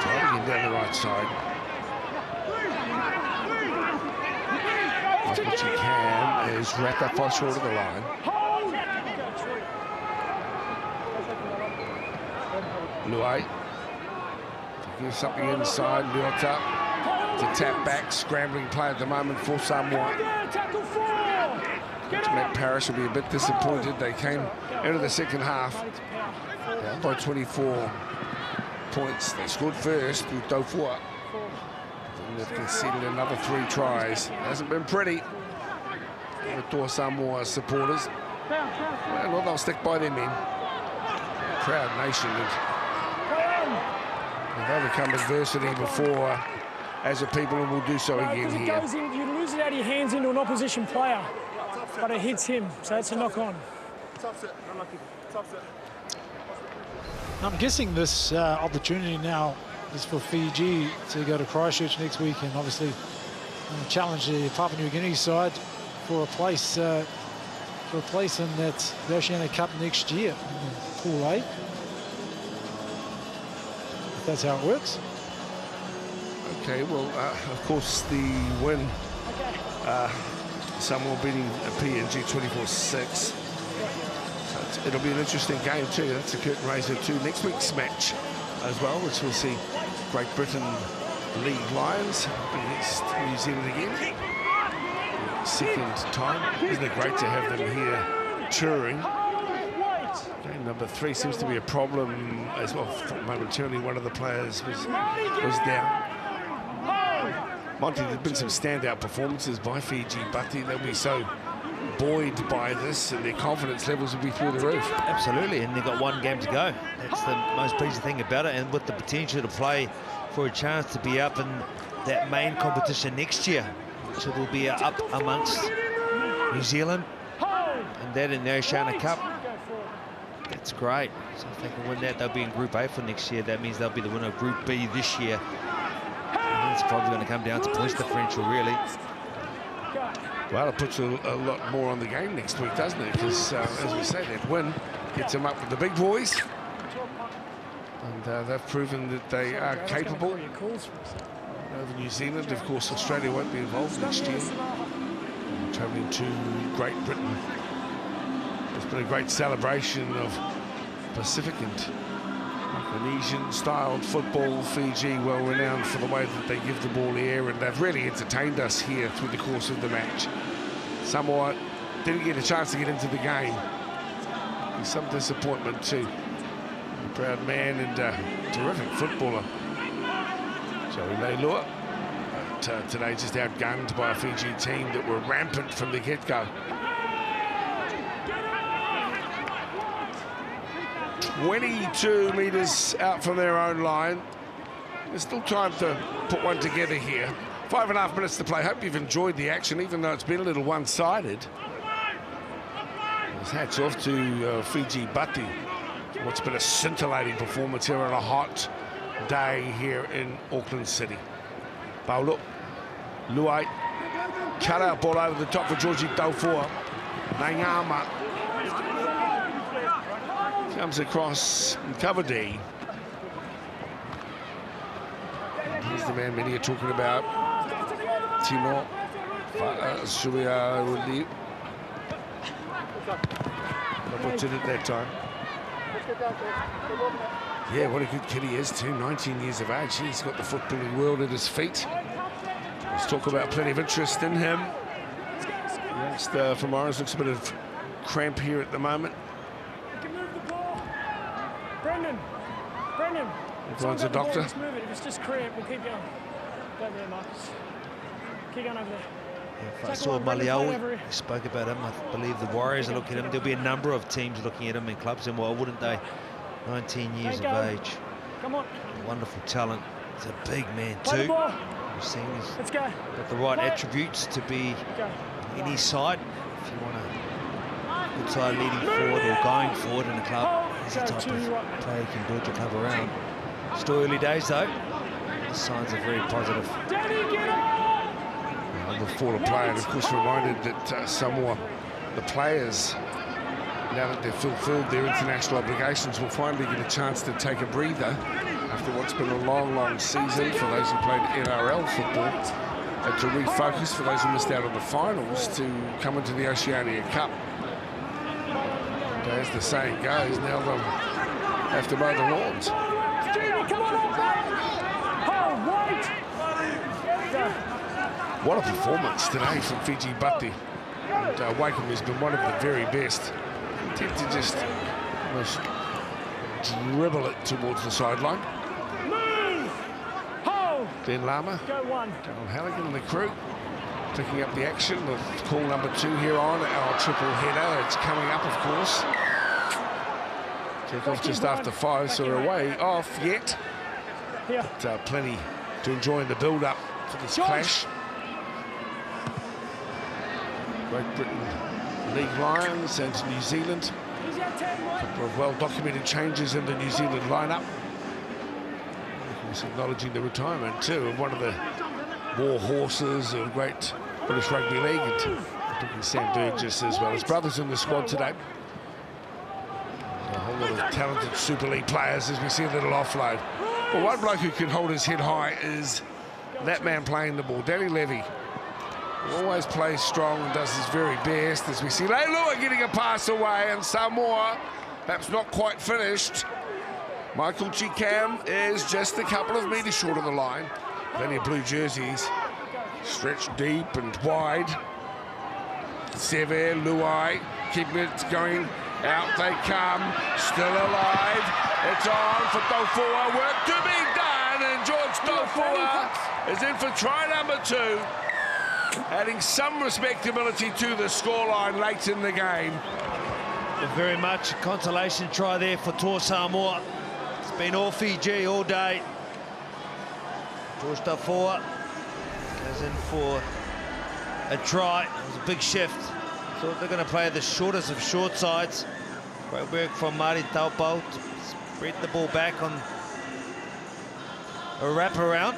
Driving down the right side. What he can is wrap that far short of the line. Luai. Taking something inside. Leota. To tap back. Scrambling play at the moment for Samoa. Matt Parrish will be a bit disappointed. They came into the second half down by 24 points. They scored first with Dofua. And they've conceded another 3 tries. Hasn't been pretty. The Toa Samoa supporters. Well, they'll stick by their men. Proud nation. They've overcome adversity before as a people, and will do so again here. It goes in, you lose it out of your hands into an opposition player, but it hits him, so it's a knock-on. I'm guessing this opportunity now is for Fiji to go to Christchurch next week and obviously challenge the Papua New Guinea side for a place in that the Oceania Cup next year in Pool A. If that's how it works. Okay, well, of course, the win, Samoa beating PNG 24-6. So it'll be an interesting game too. That's a curtain raiser to next week's match as well, which we'll see Great Britain League Lions against New Zealand again. Second time. Isn't it great to have them here touring? Game number 3 seems to be a problem as well. Momentarily, one of the players was down. Monty, there's been some standout performances by Fiji Buttsy. They'll be so buoyed by this, and their confidence levels will be through the roof. Absolutely, and they've got 1 game to go. That's the most pleasing thing about it, and with the potential to play for a chance to be up in that main competition next year, which will be up amongst New Zealand and that in the Oceania Cup. That's great. So if they can win that, they'll be in Group A for next year. That means they'll be the winner of Group B this year. And it's probably going to come down to points differential, really. Well, it puts a lot more on the game next week, doesn't it? Because, as we say, that win gets them up with the big boys. And they've proven that they are capable. Over New Zealand, of course, Australia won't be involved next year. October travelling to Great Britain. There's been a great celebration of Pacific and Polynesian-styled football. Fiji, well renowned for the way that they give the ball air, and they've really entertained us here through the course of the match. Samoa didn't get a chance to get into the game. There's some disappointment too. A proud man and terrific footballer, Joey Leilua. But today just outgunned by a Fiji team that were rampant from the get-go. 22 metres out from their own line. There's still time to put one together here. 5.5 minutes to play. Hope you've enjoyed the action, even though it's been a little one-sided. Hats off to Fiji Bati. What's been a scintillating performance here on a hot day here in Auckland City. Paulo Luai, cut out ball over the top for Georgie Taufua. Naingama comes across and cover D. Here's the man many are talking about, Timo Suria. What's in it that time? Yeah, what a good kid he is too, 19 years of age. He's got the footballing world at his feet. Let's talk about plenty of interest in him. Next from Orange, looks a bit of cramp here at the moment. You can move the ball. Brendan. Everyone's a doctor. Just move it. If it's just cramp, we'll keep going. Go there, Marcus. Keep going over there. If I saw Maliawi, we spoke about him. I believe the Warriors are looking at him. There'll be a number of teams looking at him in clubs, and why wouldn't they? 19 years of age. Come on. Wonderful talent. He's a big man too. We've seen he's got the right attributes to be in his side. If you want a good side leading forward or going forward in the club, he's the type of player you can build your club around. Still early days though. The signs are very positive. The forward player, and of course reminded that Samoa, the players, now that they've fulfilled their international obligations, will finally get a chance to take a breather after what's been a long season for those who played NRL football, and to refocus for those who missed out on the finals to come into the Oceania Cup. And as the saying goes, now they'll have to mow the lawns. What a performance today from Fiji Bati. And Wakeham has been one of the very best. Tend to just almost dribble it towards the sideline. Ben Lama, Darryl Halligan and the crew picking up the action with call number 2 here on our triple header. It's coming up, of course. Kick off just after 5, so we're away off yet. But plenty to enjoy in the build-up for this clash. Great Britain League Lions and New Zealand. A couple of well-documented changes in the New Zealand lineup. Of course, acknowledging the retirement too of one of the war horses of great British Rugby League, and talking Sam Burgess as well. His brothers in the squad today. A whole lot of talented Super League players as we see a little offload. Well, one bloke who can hold his head high is that man playing the ball, Danny Levy. Always plays strong and does his very best, as we see Leilua getting a pass away, and Samoa perhaps not quite finished. Michael Chikam is just a couple of metres short of the line. Plenty of blue jerseys stretched deep and wide. Sever, Luai, keeping it going. Out they come, still alive. It's on for Taufua, work to be done, and George Taufua is in for try number 2. Adding some respectability to the scoreline late in the game. Very much a consolation try there for Toa Samoa. It's been all Fiji all day. George Taufua goes in for a try. It was a big shift. Thought they're going to play the shortest of short sides. Great work from Marty Taupau to spread the ball back on a wraparound.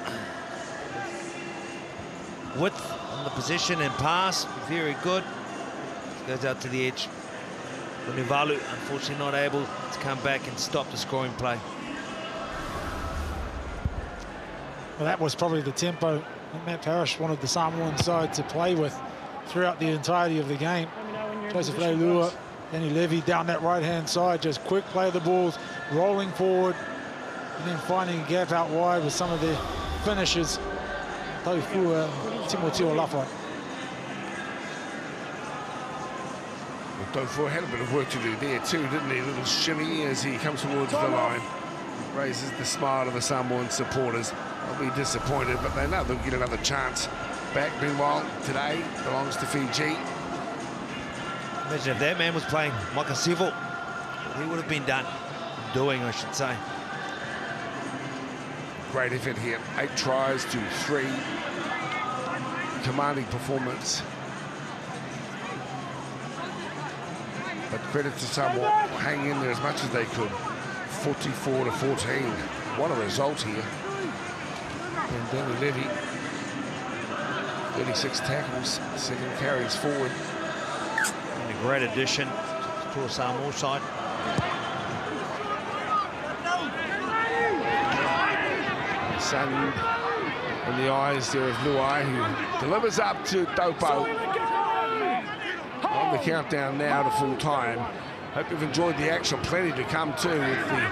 Width on the position and pass, very good. Goes out to the edge. Nivalu, unfortunately not able to come back and stop the scoring play. Well, that was probably the tempo that Matt Parrish wanted the Samoan side to play with. throughout the entirety of the game. Let me know when you're in Joseph position, Leilua, guys. Danny Levy down that right-hand side, just quick play of the balls, rolling forward, and then finding a gap out wide with some of the finishes. Taufua, Timothy Olafai. Taufua had a bit of work to do there too, didn't he? A little shimmy as he comes towards the line. Raises the smile of the Samoan supporters. They'll be disappointed, but they know they'll get another chance back. Meanwhile, today belongs to Fiji. Imagine if that man was playing Maka Civil, he would have been doing, I should say. Great effort here. 8 tries to 3. Commanding performance. But credit to Samoa, hang in there as much as they could. 44-14. What a result here. And Danny Levy, 36 tackles, 7 carries forward. And a great addition to the Samoa side. Sun in the eyes there of Luai, who delivers up to Taupo. On the countdown now to full time. Hope you've enjoyed the action. Plenty to come too with the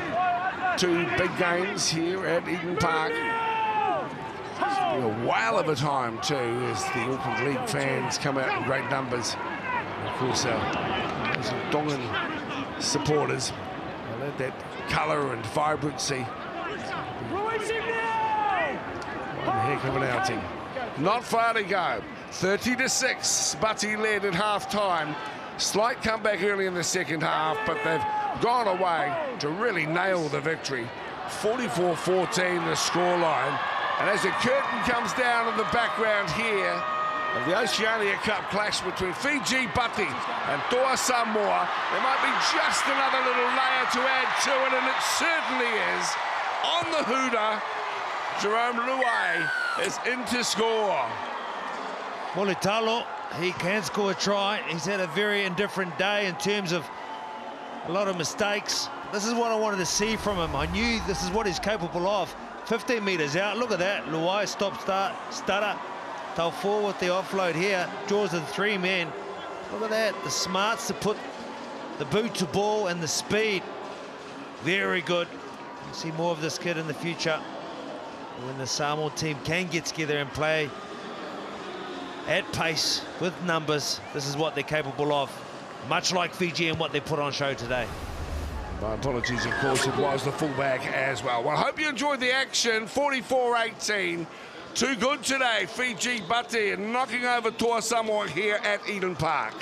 2 big games here at Eden Park. It's been a whale of a time too as the Auckland League fans come out in great numbers. And of course, those Tongan supporters, they let that colour and vibrancy. One heck of an outing. Not far to go. 30-6. Butty led at half-time. Slight comeback early in the second half, but they've gone away to really nail the victory. 44-14 the scoreline. And as the curtain comes down in the background here of the Oceania Cup clash between Fiji, Butty and Toa Samoa, there might be just another little layer to add to it, and it certainly is. On the hooter, Jerome Luai is in to score. Molitalo, he can score a try. He's had a very indifferent day in terms of a lot of mistakes. This is what I wanted to see from him. I knew this is what he's capable of. 15 metres out, look at that. Luai stop, start, stutter. Taufua with the offload here. Jaws of the 3 men. Look at that, the smarts to put the boot to ball and the speed. Very good. You'll see more of this kid in the future. When the Samoa team can get together and play at pace with numbers, this is what they're capable of. Much like Fiji and what they put on show today. My apologies, of course, it was the fullback as well. Well, I hope you enjoyed the action. 44-18. Too good today. Fiji Butty knocking over Toa Samoa here at Eden Park.